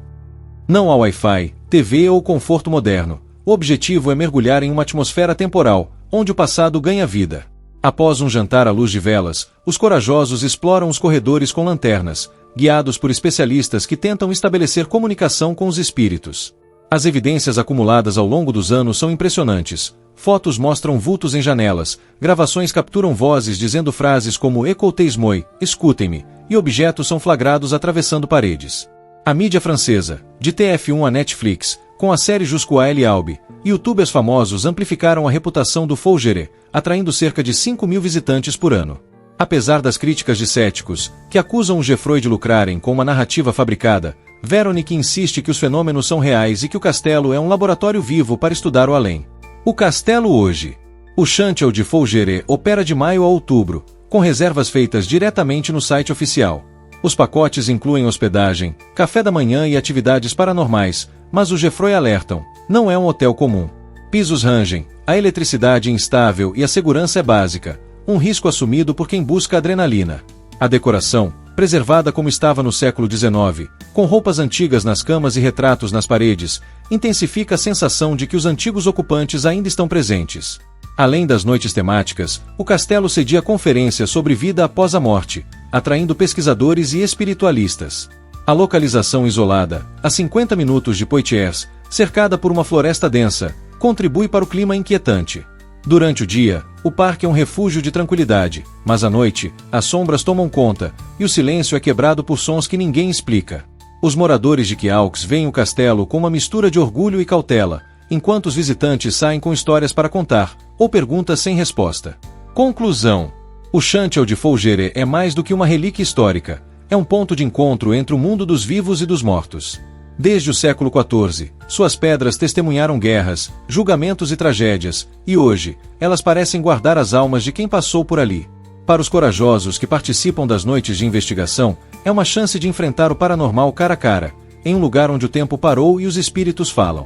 Não há Wi-Fi, TV ou conforto moderno. O objetivo é mergulhar em uma atmosfera temporal, onde o passado ganha vida. Após um jantar à luz de velas, os corajosos exploram os corredores com lanternas, guiados por especialistas que tentam estabelecer comunicação com os espíritos. As evidências acumuladas ao longo dos anos são impressionantes. Fotos mostram vultos em janelas, gravações capturam vozes dizendo frases como "Écoutez-moi", escutem-me, e objetos são flagrados atravessando paredes. A mídia francesa, de TF1 a Netflix, com a série Jusqu'à El Albi, youtubers famosos amplificaram a reputação do Fougères, atraindo cerca de 5.000 visitantes por ano. Apesar das críticas de céticos, que acusam os Geffroy de lucrarem com uma narrativa fabricada, Véronique insiste que os fenômenos são reais e que o castelo é um laboratório vivo para estudar o além. O castelo hoje. O Château de Fougères opera de maio a outubro, com reservas feitas diretamente no site oficial. Os pacotes incluem hospedagem, café da manhã e atividades paranormais, mas os Geffroy alertam: não é um hotel comum. Pisos rangem, a eletricidade é instável e a segurança é básica, um risco assumido por quem busca adrenalina. A decoração, preservada como estava no século XIX, com roupas antigas nas camas e retratos nas paredes, intensifica a sensação de que os antigos ocupantes ainda estão presentes. Além das noites temáticas, o castelo cedia conferências sobre vida após a morte, atraindo pesquisadores e espiritualistas. A localização isolada, a 50 minutos de Poitiers, cercada por uma floresta densa, contribui para o clima inquietante. Durante o dia, o parque é um refúgio de tranquilidade, mas à noite, as sombras tomam conta, e o silêncio é quebrado por sons que ninguém explica. Os moradores de Quiaux veem o castelo com uma mistura de orgulho e cautela, enquanto os visitantes saem com histórias para contar, ou perguntas sem resposta. Conclusão: o Château de Fougères é mais do que uma relíquia histórica, é um ponto de encontro entre o mundo dos vivos e dos mortos. Desde o século XIV, suas pedras testemunharam guerras, julgamentos e tragédias, e hoje, elas parecem guardar as almas de quem passou por ali. Para os corajosos que participam das noites de investigação, é uma chance de enfrentar o paranormal cara a cara, em um lugar onde o tempo parou e os espíritos falam.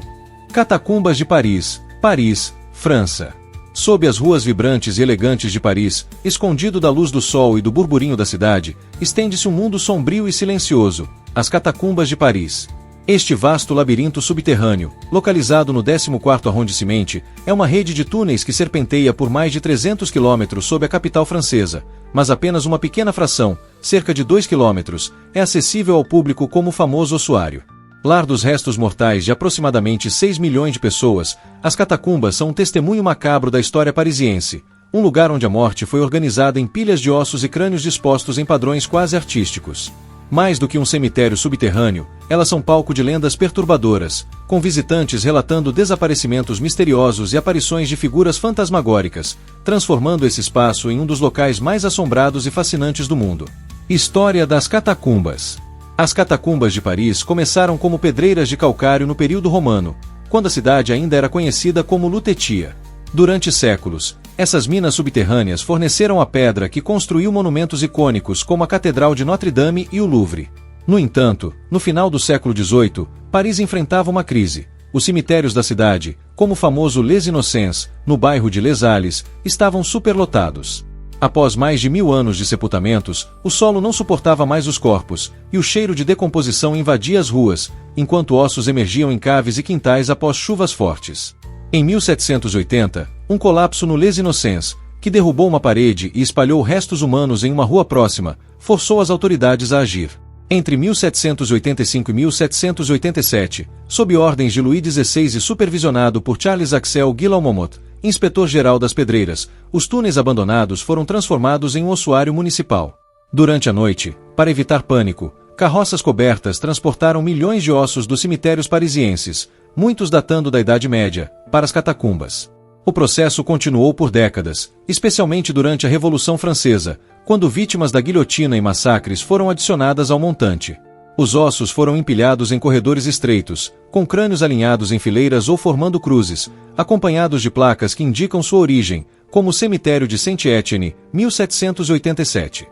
Catacumbas de Paris, Paris, França. Sob as ruas vibrantes e elegantes de Paris, escondido da luz do sol e do burburinho da cidade, estende-se um mundo sombrio e silencioso, as Catacumbas de Paris. Este vasto labirinto subterrâneo, localizado no 14º arrondissement, é uma rede de túneis que serpenteia por mais de 300 quilômetros sob a capital francesa, mas apenas uma pequena fração, cerca de 2 quilômetros, é acessível ao público como o famoso ossuário. Lar dos restos mortais de aproximadamente 6 milhões de pessoas, as catacumbas são um testemunho macabro da história parisiense, um lugar onde a morte foi organizada em pilhas de ossos e crânios dispostos em padrões quase artísticos. Mais do que um cemitério subterrâneo, elas são palco de lendas perturbadoras, com visitantes relatando desaparecimentos misteriosos e aparições de figuras fantasmagóricas, transformando esse espaço em um dos locais mais assombrados e fascinantes do mundo. História das catacumbas. As catacumbas de Paris começaram como pedreiras de calcário no período romano, quando a cidade ainda era conhecida como Lutetia. Durante séculos, essas minas subterrâneas forneceram a pedra que construiu monumentos icônicos como a Catedral de Notre-Dame e o Louvre. No entanto, no final do século XVIII, Paris enfrentava uma crise. Os cemitérios da cidade, como o famoso Les Innocents, no bairro de Les Halles, estavam superlotados. Após mais de 1000 anos de sepultamentos, o solo não suportava mais os corpos, e o cheiro de decomposição invadia as ruas, enquanto ossos emergiam em caves e quintais após chuvas fortes. Em 1780, um colapso no Les Innocents, que derrubou uma parede e espalhou restos humanos em uma rua próxima, forçou as autoridades a agir. Entre 1785 e 1787, sob ordens de Louis XVI e supervisionado por Charles Axel Guillaume, inspetor-geral das pedreiras, os túneis abandonados foram transformados em um ossuário municipal. Durante a noite, para evitar pânico, carroças cobertas transportaram milhões de ossos dos cemitérios parisienses, muitos datando da Idade Média, para as catacumbas. O processo continuou por décadas, especialmente durante a Revolução Francesa, quando vítimas da guilhotina e massacres foram adicionadas ao montante. Os ossos foram empilhados em corredores estreitos, com crânios alinhados em fileiras ou formando cruzes, acompanhados de placas que indicam sua origem, como o cemitério de Saint-Étienne, 1787.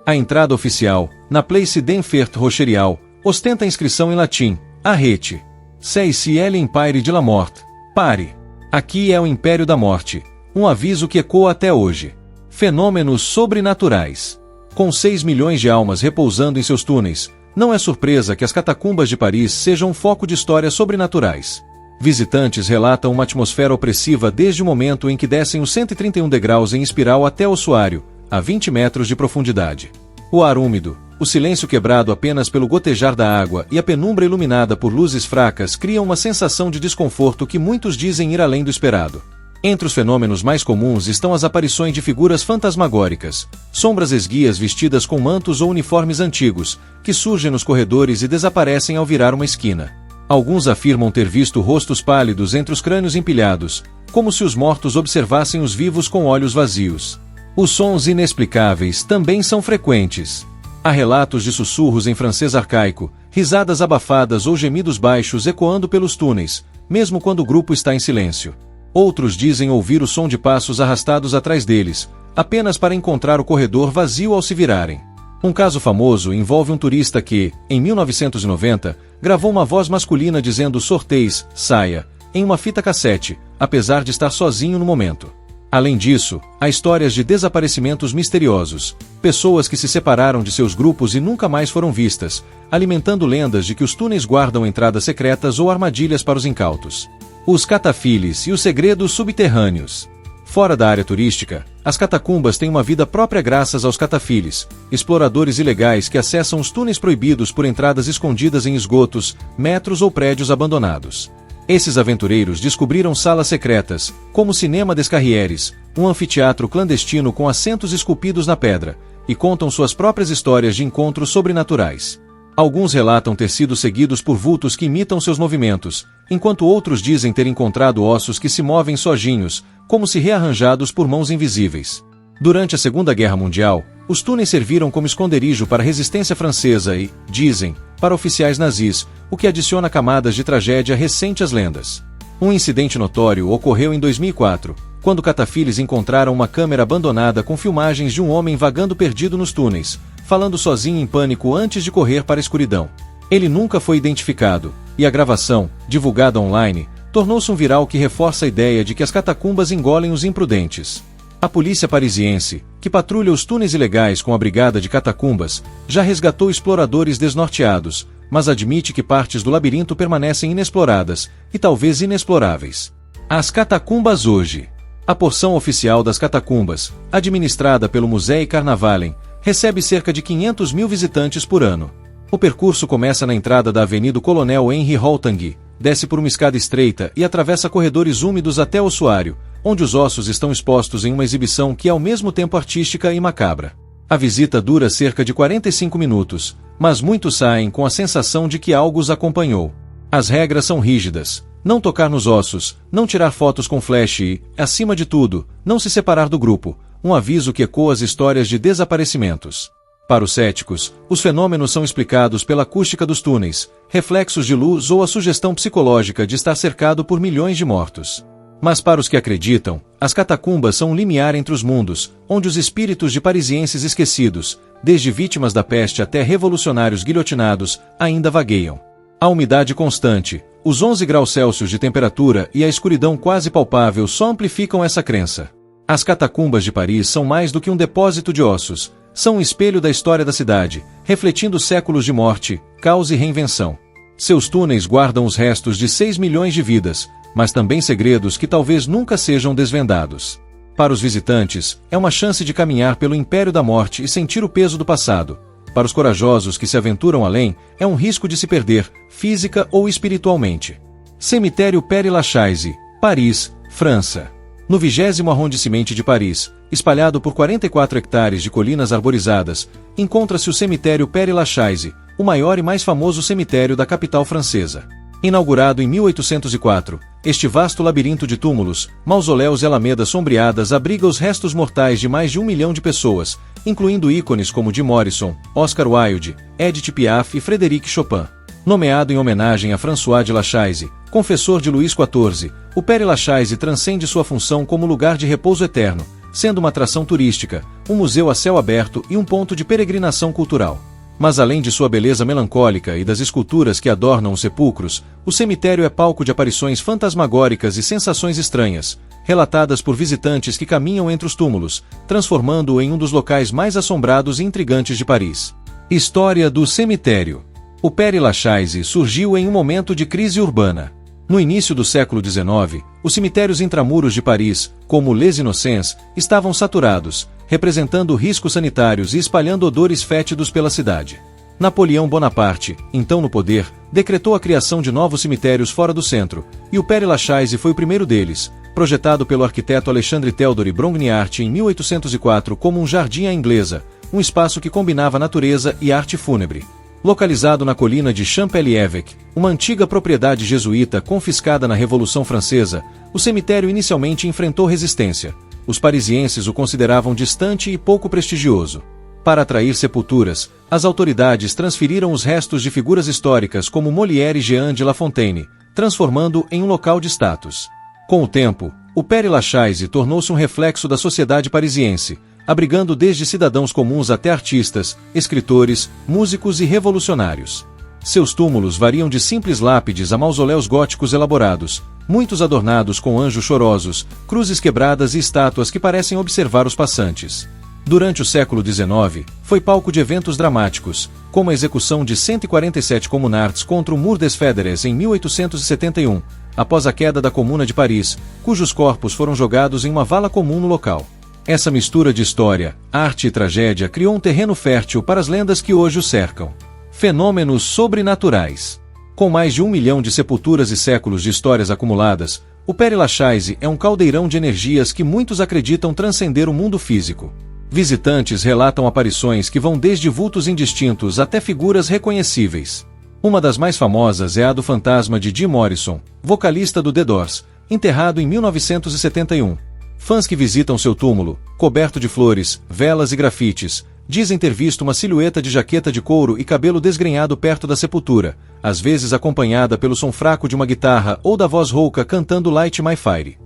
A entrada oficial, na Place d'Enfer Rocherial, ostenta a inscrição em latim, Arrete. C'est l'Empire de la Mort. Pare. Aqui é o Império da Morte, um aviso que ecoa até hoje. Fenômenos sobrenaturais. Com 6 milhões de almas repousando em seus túneis, não é surpresa que as catacumbas de Paris sejam um foco de histórias sobrenaturais. Visitantes relatam uma atmosfera opressiva desde o momento em que descem os 131 degraus em espiral até o ossuário, a 20 metros de profundidade. O ar úmido, o silêncio quebrado apenas pelo gotejar da água e a penumbra iluminada por luzes fracas criam uma sensação de desconforto que muitos dizem ir além do esperado. Entre os fenômenos mais comuns estão as aparições de figuras fantasmagóricas, sombras esguias vestidas com mantos ou uniformes antigos, que surgem nos corredores e desaparecem ao virar uma esquina. Alguns afirmam ter visto rostos pálidos entre os crânios empilhados, como se os mortos observassem os vivos com olhos vazios. Os sons inexplicáveis também são frequentes. Há relatos de sussurros em francês arcaico, risadas abafadas ou gemidos baixos ecoando pelos túneis, mesmo quando o grupo está em silêncio. Outros dizem ouvir o som de passos arrastados atrás deles, apenas para encontrar o corredor vazio ao se virarem. Um caso famoso envolve um turista que, em 1990, gravou uma voz masculina dizendo sorteis, saia, em uma fita cassete, apesar de estar sozinho no momento. Além disso, há histórias de desaparecimentos misteriosos, pessoas que se separaram de seus grupos e nunca mais foram vistas, alimentando lendas de que os túneis guardam entradas secretas ou armadilhas para os incautos. Os catafiles e os segredos subterrâneos. Fora da área turística, as catacumbas têm uma vida própria graças aos catafiles, exploradores ilegais que acessam os túneis proibidos por entradas escondidas em esgotos, metros ou prédios abandonados. Esses aventureiros descobriram salas secretas, como o Cinema des Carrières, um anfiteatro clandestino com assentos esculpidos na pedra, e contam suas próprias histórias de encontros sobrenaturais. Alguns relatam ter sido seguidos por vultos que imitam seus movimentos, enquanto outros dizem ter encontrado ossos que se movem sozinhos, como se rearranjados por mãos invisíveis. Durante a Segunda Guerra Mundial, os túneis serviram como esconderijo para a resistência francesa e, dizem, para oficiais nazis, o que adiciona camadas de tragédia recente às lendas. Um incidente notório ocorreu em 2004, quando catafiles encontraram uma câmera abandonada com filmagens de um homem vagando perdido nos túneis, falando sozinho em pânico antes de correr para a escuridão. Ele nunca foi identificado, e a gravação, divulgada online, tornou-se um viral que reforça a ideia de que as catacumbas engolem os imprudentes. A polícia parisiense, que patrulha os túneis ilegais com a brigada de catacumbas, já resgatou exploradores desnorteados, mas admite que partes do labirinto permanecem inexploradas, e talvez inexploráveis. As catacumbas hoje. A porção oficial das catacumbas, administrada pelo Musée Carnavalen, recebe cerca de 500 mil visitantes por ano. O percurso começa na entrada da Avenida Coronel Henri Routanguy, desce por uma escada estreita e atravessa corredores úmidos até o ossuário, onde os ossos estão expostos em uma exibição que é ao mesmo tempo artística e macabra. A visita dura cerca de 45 minutos, mas muitos saem com a sensação de que algo os acompanhou. As regras são rígidas: não tocar nos ossos, não tirar fotos com flash e, acima de tudo, não se separar do grupo, um aviso que ecoa as histórias de desaparecimentos. Para os céticos, os fenômenos são explicados pela acústica dos túneis, reflexos de luz ou a sugestão psicológica de estar cercado por milhões de mortos. Mas para os que acreditam, as catacumbas são um limiar entre os mundos, onde os espíritos de parisienses esquecidos, desde vítimas da peste até revolucionários guilhotinados, ainda vagueiam. A umidade constante, os 11 graus Celsius de temperatura e a escuridão quase palpável só amplificam essa crença. As catacumbas de Paris são mais do que um depósito de ossos, são um espelho da história da cidade, refletindo séculos de morte, caos e reinvenção. Seus túneis guardam os restos de 6 milhões de vidas, mas também segredos que talvez nunca sejam desvendados. Para os visitantes, é uma chance de caminhar pelo império da morte e sentir o peso do passado. Para os corajosos que se aventuram além, é um risco de se perder, física ou espiritualmente. Cemitério Père-Lachaise, Paris, França. No 20º arrondissement de Paris, espalhado por 44 hectares de colinas arborizadas, encontra-se o cemitério Père-Lachaise, o maior e mais famoso cemitério da capital francesa. Inaugurado em 1804, este vasto labirinto de túmulos, mausoléus e alamedas sombreadas abriga os restos mortais de mais de 1 milhão de pessoas, incluindo ícones como Jim Morrison, Oscar Wilde, Edith Piaf e Frédéric Chopin. Nomeado em homenagem a François de Lachaise, confessor de Luís XIV, o Père-Lachaise transcende sua função como lugar de repouso eterno, sendo uma atração turística, um museu a céu aberto e um ponto de peregrinação cultural. Mas além de sua beleza melancólica e das esculturas que adornam os sepulcros, o cemitério é palco de aparições fantasmagóricas e sensações estranhas, relatadas por visitantes que caminham entre os túmulos, transformando-o em um dos locais mais assombrados e intrigantes de Paris. História do cemitério. O Père-Lachaise surgiu em um momento de crise urbana. No início do século XIX, os cemitérios intramuros de Paris, como Les Innocents, estavam saturados, representando riscos sanitários e espalhando odores fétidos pela cidade. Napoleão Bonaparte, então no poder, decretou a criação de novos cemitérios fora do centro, e o Père-Lachaise foi o primeiro deles, projetado pelo arquiteto Alexandre Théodore Brongniart em 1804 como um jardim à inglesa, um espaço que combinava natureza e arte fúnebre. Localizado na colina de Champs-Élysées, uma antiga propriedade jesuíta confiscada na Revolução Francesa, o cemitério inicialmente enfrentou resistência. Os parisienses o consideravam distante e pouco prestigioso. Para atrair sepulturas, as autoridades transferiram os restos de figuras históricas como Molière e Jean de La Fontaine, transformando-o em um local de status. Com o tempo, o Père-Lachaise tornou-se um reflexo da sociedade parisiense, abrigando desde cidadãos comuns até artistas, escritores, músicos e revolucionários. Seus túmulos variam de simples lápides a mausoléus góticos elaborados, muitos adornados com anjos chorosos, cruzes quebradas e estátuas que parecem observar os passantes. Durante o século XIX, foi palco de eventos dramáticos, como a execução de 147 comunards contra o Mur des Fédères em 1871, após a queda da Comuna de Paris, cujos corpos foram jogados em uma vala comum no local. Essa mistura de história, arte e tragédia criou um terreno fértil para as lendas que hoje o cercam. Fenômenos sobrenaturais. Com mais de 1 milhão de sepulturas e séculos de histórias acumuladas, o Père-Lachaise é um caldeirão de energias que muitos acreditam transcender o mundo físico. Visitantes relatam aparições que vão desde vultos indistintos até figuras reconhecíveis. Uma das mais famosas é a do fantasma de Jim Morrison, vocalista do The Doors, enterrado em 1971. Fãs que visitam seu túmulo, coberto de flores, velas e grafites, dizem ter visto uma silhueta de jaqueta de couro e cabelo desgrenhado perto da sepultura, às vezes acompanhada pelo som fraco de uma guitarra ou da voz rouca cantando Light My Fire.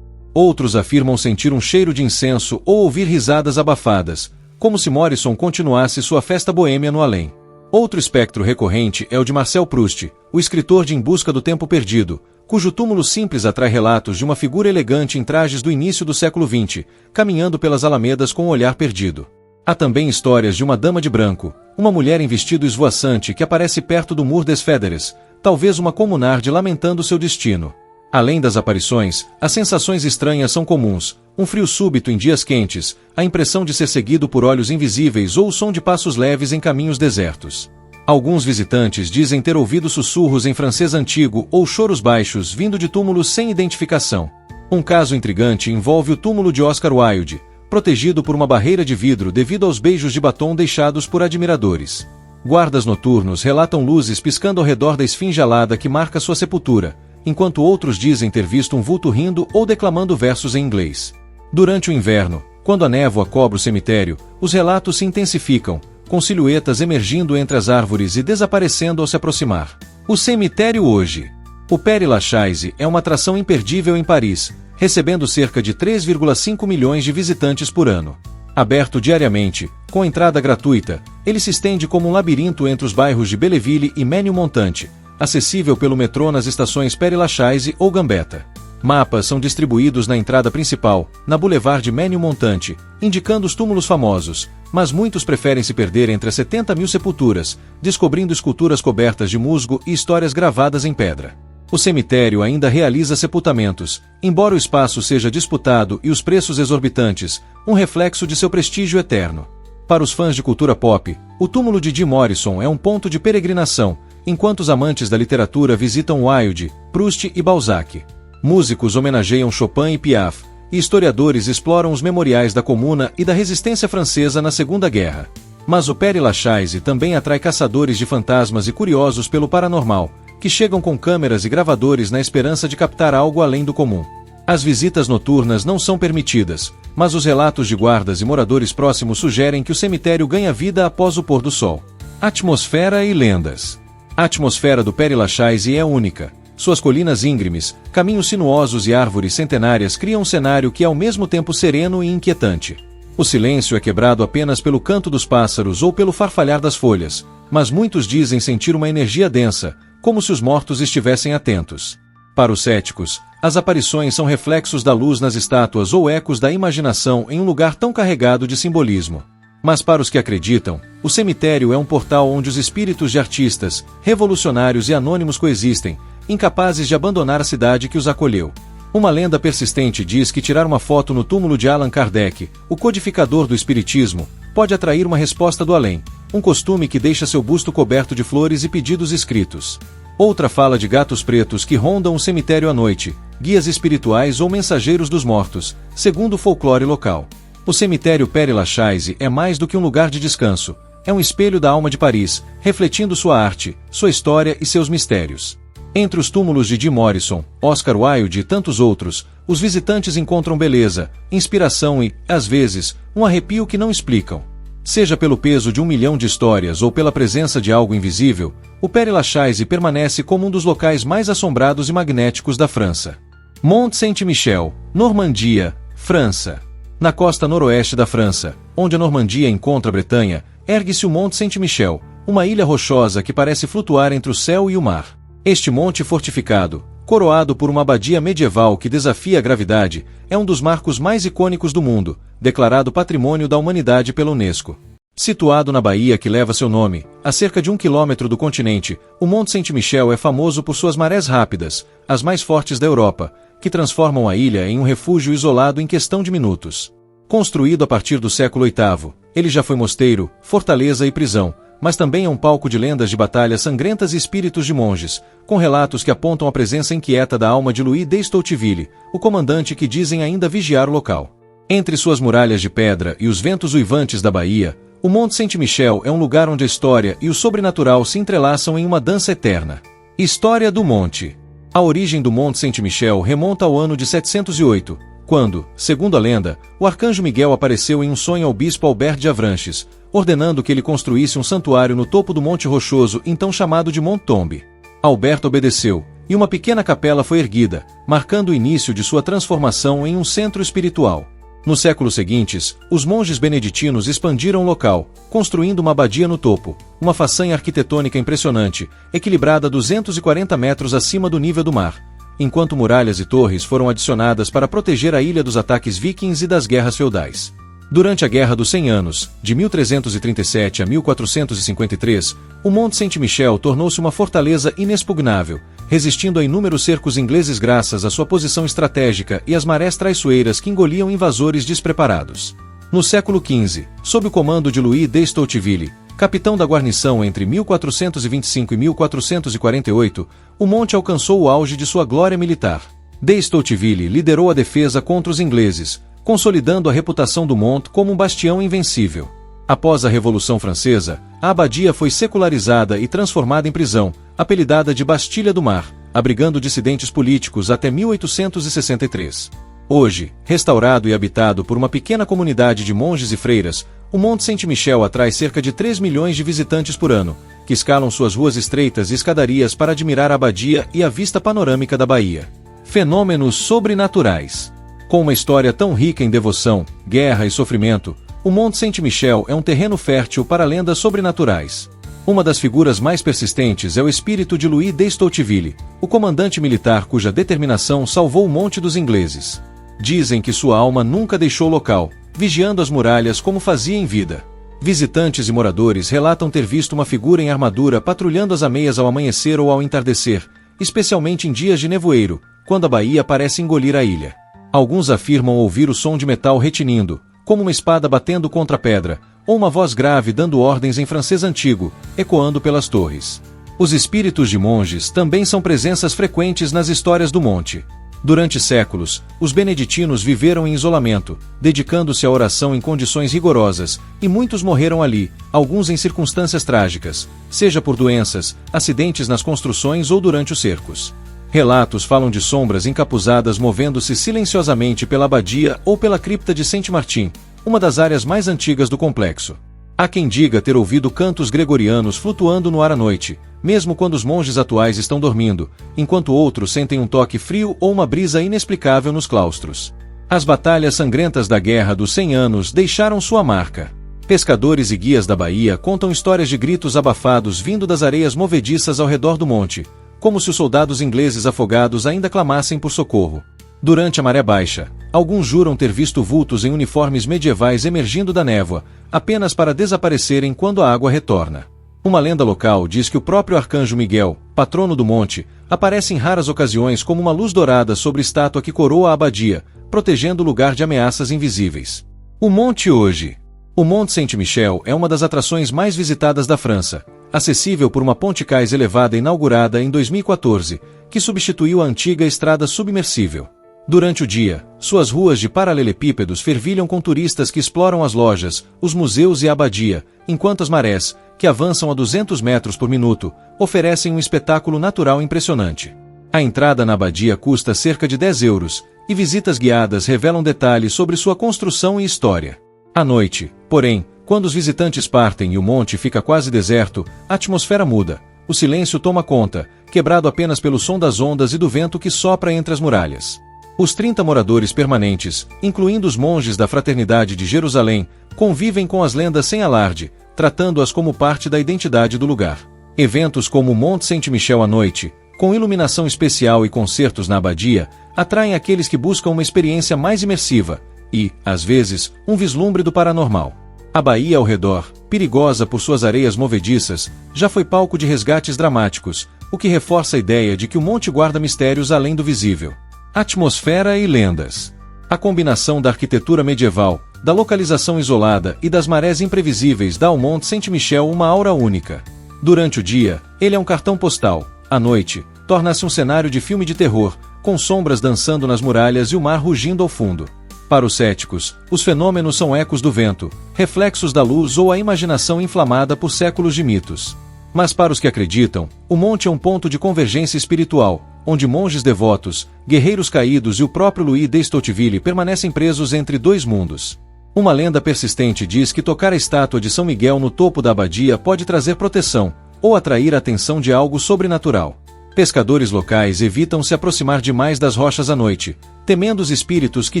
Outros afirmam sentir um cheiro de incenso ou ouvir risadas abafadas, como se Morrison continuasse sua festa boêmia no além. Outro espectro recorrente é o de Marcel Proust, o escritor de Em Busca do Tempo Perdido, cujo túmulo simples atrai relatos de uma figura elegante em trajes do início do século XX, caminhando pelas alamedas com um olhar perdido. Há também histórias de uma dama de branco, uma mulher em vestido esvoaçante que aparece perto do Mur des Féderes, talvez uma comunarde lamentando seu destino. Além das aparições, as sensações estranhas são comuns, um frio súbito em dias quentes, a impressão de ser seguido por olhos invisíveis ou o som de passos leves em caminhos desertos. Alguns visitantes dizem ter ouvido sussurros em francês antigo ou choros baixos vindo de túmulos sem identificação. Um caso intrigante envolve o túmulo de Oscar Wilde, protegido por uma barreira de vidro devido aos beijos de batom deixados por admiradores. Guardas noturnos relatam luzes piscando ao redor da esfinge alada que marca sua sepultura, enquanto outros dizem ter visto um vulto rindo ou declamando versos em inglês. Durante o inverno, quando a névoa cobre o cemitério, os relatos se intensificam, com silhuetas emergindo entre as árvores e desaparecendo ao se aproximar. O cemitério hoje. O Père-Lachaise é uma atração imperdível em Paris, recebendo cerca de 3,5 milhões de visitantes por ano. Aberto diariamente, com entrada gratuita, ele se estende como um labirinto entre os bairros de Belleville e Ménilmontant, acessível pelo metrô nas estações Père-Lachaise ou Gambetta. Mapas são distribuídos na entrada principal, na Boulevard de Ménilmontant, indicando os túmulos famosos, mas muitos preferem se perder entre as 70 mil sepulturas, descobrindo esculturas cobertas de musgo e histórias gravadas em pedra. O cemitério ainda realiza sepultamentos, embora o espaço seja disputado e os preços exorbitantes, um reflexo de seu prestígio eterno. Para os fãs de cultura pop, o túmulo de Jim Morrison é um ponto de peregrinação, enquanto os amantes da literatura visitam Wilde, Proust e Balzac. Músicos homenageiam Chopin e Piaf, e historiadores exploram os memoriais da Comuna e da resistência francesa na Segunda Guerra. Mas o Père-Lachaise também atrai caçadores de fantasmas e curiosos pelo paranormal, que chegam com câmeras e gravadores na esperança de captar algo além do comum. As visitas noturnas não são permitidas, mas os relatos de guardas e moradores próximos sugerem que o cemitério ganha vida após o pôr do sol. Atmosfera e lendas. A atmosfera do Père-Lachaise é única. Suas colinas íngremes, caminhos sinuosos e árvores centenárias criam um cenário que é ao mesmo tempo sereno e inquietante. O silêncio é quebrado apenas pelo canto dos pássaros ou pelo farfalhar das folhas, mas muitos dizem sentir uma energia densa, como se os mortos estivessem atentos. Para os céticos, as aparições são reflexos da luz nas estátuas ou ecos da imaginação em um lugar tão carregado de simbolismo. Mas para os que acreditam, o cemitério é um portal onde os espíritos de artistas, revolucionários e anônimos coexistem, incapazes de abandonar a cidade que os acolheu. Uma lenda persistente diz que tirar uma foto no túmulo de Allan Kardec, o codificador do espiritismo, pode atrair uma resposta do além, um costume que deixa seu busto coberto de flores e pedidos escritos. Outra fala de gatos pretos que rondam o cemitério à noite, guias espirituais ou mensageiros dos mortos, segundo o folclore local. O cemitério Père-Lachaise é mais do que um lugar de descanso, é um espelho da alma de Paris, refletindo sua arte, sua história e seus mistérios. Entre os túmulos de Jim Morrison, Oscar Wilde e tantos outros, os visitantes encontram beleza, inspiração e, às vezes, um arrepio que não explicam. Seja pelo peso de 1 milhão de histórias ou pela presença de algo invisível, o Père-Lachaise permanece como um dos locais mais assombrados e magnéticos da França. Mont Saint-Michel, Normandia, França. Na costa noroeste da França, onde a Normandia encontra a Bretanha, ergue-se o Mont Saint-Michel, uma ilha rochosa que parece flutuar entre o céu e o mar. Este monte fortificado, coroado por uma abadia medieval que desafia a gravidade, é um dos marcos mais icônicos do mundo, declarado Patrimônio da Humanidade pela Unesco. Situado na baía que leva seu nome, a cerca de 1 quilômetro do continente, o Mont Saint-Michel é famoso por suas marés rápidas, as mais fortes da Europa, que transformam a ilha em um refúgio isolado em questão de minutos. Construído a partir do século VIII, ele já foi mosteiro, fortaleza e prisão, mas também é um palco de lendas de batalhas sangrentas e espíritos de monges, com relatos que apontam a presença inquieta da alma de Louis de Stoutiville, o comandante que dizem ainda vigiar o local. Entre suas muralhas de pedra e os ventos uivantes da baía, o Mont Saint-Michel é um lugar onde a história e o sobrenatural se entrelaçam em uma dança eterna. História do Monte. A origem do Mont Saint-Michel remonta ao ano de 708, quando, segundo a lenda, o arcanjo Miguel apareceu em um sonho ao bispo Albert de Avranches, ordenando que ele construísse um santuário no topo do Monte Rochoso, então chamado de Mont Tombe. Alberto obedeceu, e uma pequena capela foi erguida, marcando o início de sua transformação em um centro espiritual. Nos séculos seguintes, os monges beneditinos expandiram o local, construindo uma abadia no topo, uma façanha arquitetônica impressionante, equilibrada a 240 metros acima do nível do mar, enquanto muralhas e torres foram adicionadas para proteger a ilha dos ataques vikings e das guerras feudais. Durante a Guerra dos 100 Anos, de 1337 a 1453, o Monte Saint-Michel tornou-se uma fortaleza inexpugnável, resistindo a inúmeros cercos ingleses graças à sua posição estratégica e às marés traiçoeiras que engoliam invasores despreparados. No século XV, sob o comando de Louis de Stouteville, capitão da guarnição entre 1425 e 1448, o monte alcançou o auge de sua glória militar. De Stouteville liderou a defesa contra os ingleses, consolidando a reputação do monte como um bastião invencível. Após a Revolução Francesa, a abadia foi secularizada e transformada em prisão, apelidada de Bastilha do Mar, abrigando dissidentes políticos até 1863. Hoje, restaurado e habitado por uma pequena comunidade de monges e freiras, o Monte Saint-Michel atrai cerca de 3 milhões de visitantes por ano, que escalam suas ruas estreitas e escadarias para admirar a abadia e a vista panorâmica da Bahia. Fenômenos sobrenaturais. Com uma história tão rica em devoção, guerra e sofrimento, o Monte Saint-Michel é um terreno fértil para lendas sobrenaturais. Uma das figuras mais persistentes é o espírito de Louis de Stouteville, o comandante militar cuja determinação salvou o monte dos ingleses. Dizem que sua alma nunca deixou o local, vigiando as muralhas como fazia em vida. Visitantes e moradores relatam ter visto uma figura em armadura patrulhando as ameias ao amanhecer ou ao entardecer, especialmente em dias de nevoeiro, quando a Bahia parece engolir a ilha. Alguns afirmam ouvir o som de metal retinindo, como uma espada batendo contra a pedra, ou uma voz grave dando ordens em francês antigo, ecoando pelas torres. Os espíritos de monges também são presenças frequentes nas histórias do monte. Durante séculos, os beneditinos viveram em isolamento, dedicando-se à oração em condições rigorosas, e muitos morreram ali, alguns em circunstâncias trágicas, seja por doenças, acidentes nas construções ou durante os cercos. Relatos falam de sombras encapuzadas movendo-se silenciosamente pela abadia ou pela cripta de Saint-Martin, uma das áreas mais antigas do complexo. Há quem diga ter ouvido cantos gregorianos flutuando no ar à noite, mesmo quando os monges atuais estão dormindo, enquanto outros sentem um toque frio ou uma brisa inexplicável nos claustros. As batalhas sangrentas da Guerra dos 100 Anos deixaram sua marca. Pescadores e guias da Bahia contam histórias de gritos abafados vindo das areias movediças ao redor do monte, como se os soldados ingleses afogados ainda clamassem por socorro. Durante a maré baixa, alguns juram ter visto vultos em uniformes medievais emergindo da névoa, apenas para desaparecerem quando a água retorna. Uma lenda local diz que o próprio arcanjo Miguel, patrono do monte, aparece em raras ocasiões como uma luz dourada sobre estátua que coroa a abadia, protegendo o lugar de ameaças invisíveis. O monte hoje. O Monte Saint-Michel é uma das atrações mais visitadas da França, acessível por uma ponte cais elevada inaugurada em 2014, que substituiu a antiga estrada submersível. Durante o dia, suas ruas de paralelepípedos fervilham com turistas que exploram as lojas, os museus e a abadia, enquanto as marés, que avançam a 200 metros por minuto, oferecem um espetáculo natural impressionante. A entrada na abadia custa cerca de 10 euros, e visitas guiadas revelam detalhes sobre sua construção e história. À noite, porém, quando os visitantes partem e o monte fica quase deserto, a atmosfera muda. O silêncio toma conta, quebrado apenas pelo som das ondas e do vento que sopra entre as muralhas. Os 30 moradores permanentes, incluindo os monges da Fraternidade de Jerusalém, convivem com as lendas sem alarde, tratando-as como parte da identidade do lugar. Eventos como o Monte Saint-Michel à noite, com iluminação especial e concertos na abadia, atraem aqueles que buscam uma experiência mais imersiva e, às vezes, um vislumbre do paranormal. A Bahia ao redor, perigosa por suas areias movediças, já foi palco de resgates dramáticos, o que reforça a ideia de que o monte guarda mistérios além do visível. Atmosfera e lendas. A combinação da arquitetura medieval, da localização isolada e das marés imprevisíveis dá ao Monte Saint-Michel uma aura única. Durante o dia, ele é um cartão postal. À noite, torna-se um cenário de filme de terror, com sombras dançando nas muralhas e o mar rugindo ao fundo. Para os céticos, os fenômenos são ecos do vento, reflexos da luz ou a imaginação inflamada por séculos de mitos. Mas para os que acreditam, o monte é um ponto de convergência espiritual, onde monges devotos, guerreiros caídos e o próprio Louis de Stouteville permanecem presos entre dois mundos. Uma lenda persistente diz que tocar a estátua de São Miguel no topo da abadia pode trazer proteção, ou atrair a atenção de algo sobrenatural. Pescadores locais evitam se aproximar demais das rochas à noite, temendo os espíritos que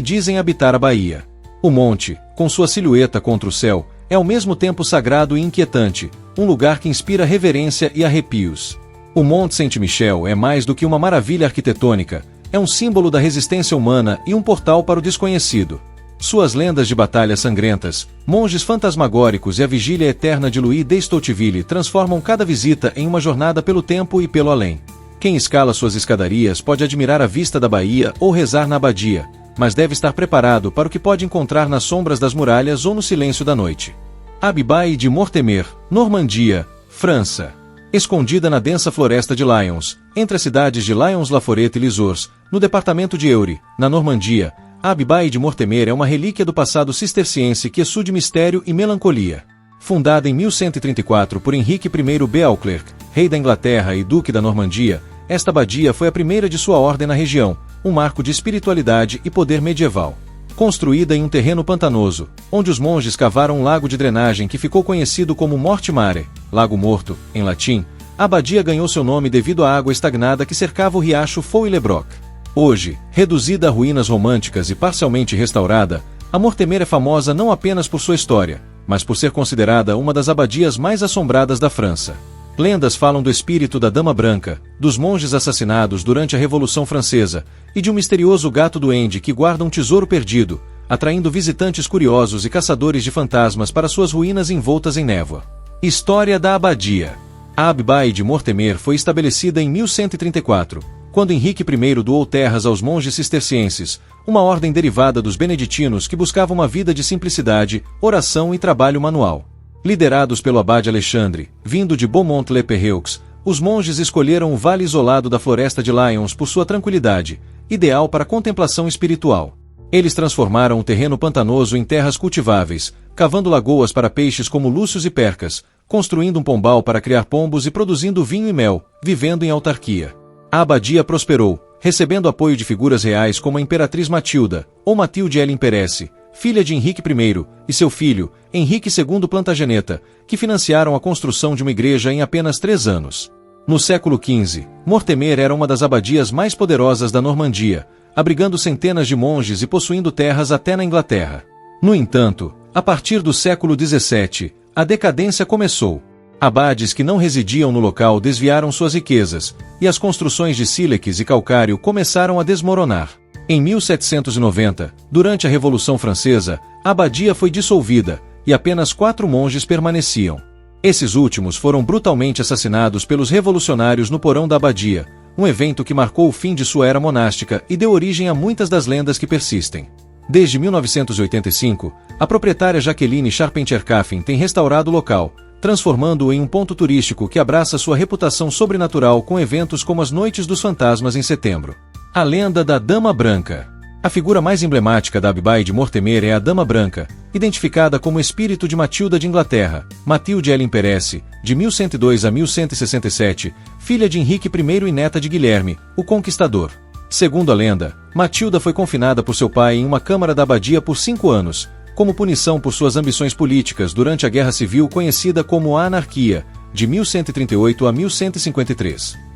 dizem habitar a Bahia. O monte, com sua silhueta contra o céu, é ao mesmo tempo sagrado e inquietante, um lugar que inspira reverência e arrepios. O Monte Saint-Michel é mais do que uma maravilha arquitetônica, é um símbolo da resistência humana e um portal para o desconhecido. Suas lendas de batalhas sangrentas, monges fantasmagóricos e a vigília eterna de Louis de Stoutville transformam cada visita em uma jornada pelo tempo e pelo além. Quem escala suas escadarias pode admirar a vista da baía ou rezar na abadia, mas deve estar preparado para o que pode encontrar nas sombras das muralhas ou no silêncio da noite. Abbaye de Mortemer, Normandia, França. Escondida na densa floresta de Lyons, entre as cidades de Lyons-la-Forêt e Lizors, no departamento de Eure, na Normandia, a Abbaye de Mortemer é uma relíquia do passado cisterciense que exude mistério e melancolia. Fundada em 1134 por Henrique I Beauclerc, rei da Inglaterra e duque da Normandia, esta abadia foi a primeira de sua ordem na região, um marco de espiritualidade e poder medieval. Construída em um terreno pantanoso, onde os monges cavaram um lago de drenagem que ficou conhecido como Morte Mare, Lago Morto, em latim, a abadia ganhou seu nome devido à água estagnada que cercava o riacho Faux-y-le-Broc. Hoje, reduzida a ruínas românticas e parcialmente restaurada, a Mortemer é famosa não apenas por sua história, mas por ser considerada uma das abadias mais assombradas da França. Lendas falam do espírito da Dama Branca, dos monges assassinados durante a Revolução Francesa e de um misterioso gato-duende que guarda um tesouro perdido, atraindo visitantes curiosos e caçadores de fantasmas para suas ruínas envoltas em névoa. História da abadia. A Abbaye de Mortemer foi estabelecida em 1134, quando Henrique I doou terras aos monges cistercienses, uma ordem derivada dos beneditinos que buscavam uma vida de simplicidade, oração e trabalho manual. Liderados pelo abade Alexandre, vindo de Beaumont-le-Perreux, os monges escolheram o vale isolado da floresta de Lyons por sua tranquilidade, ideal para a contemplação espiritual. Eles transformaram o terreno pantanoso em terras cultiváveis, cavando lagoas para peixes como lúcios e percas, construindo um pombal para criar pombos e produzindo vinho e mel, vivendo em autarquia. A abadia prosperou, recebendo apoio de figuras reais como a imperatriz Matilda, ou Matilde Ellen Peresse, filha de Henrique I, e seu filho, Henrique II Plantageneta, que financiaram a construção de uma igreja em apenas 3 anos. No século XV, Mortemer era uma das abadias mais poderosas da Normandia, abrigando centenas de monges e possuindo terras até na Inglaterra. No entanto, a partir do século XVII, a decadência começou. Abades que não residiam no local desviaram suas riquezas, e as construções de sílex e calcário começaram a desmoronar. Em 1790, durante a Revolução Francesa, a abadia foi dissolvida, e apenas 4 monges permaneciam. Esses últimos foram brutalmente assassinados pelos revolucionários no porão da abadia, um evento que marcou o fim de sua era monástica e deu origem a muitas das lendas que persistem. Desde 1985, a proprietária Jacqueline Charpentier-Caffin tem restaurado o local, transformando-o em um ponto turístico que abraça sua reputação sobrenatural com eventos como as Noites dos Fantasmas em setembro. A lenda da Dama Branca. A figura mais emblemática da Abbaye de Mortemer é a Dama Branca, identificada como espírito de Matilda de Inglaterra, Matilde Ellen Peresse, de 1102 a 1167, filha de Henrique I e neta de Guilherme, o Conquistador. Segundo a lenda, Matilda foi confinada por seu pai em uma câmara da abadia por 5 anos, como punição por suas ambições políticas durante a Guerra Civil conhecida como a Anarquia, de 1138 a 1153.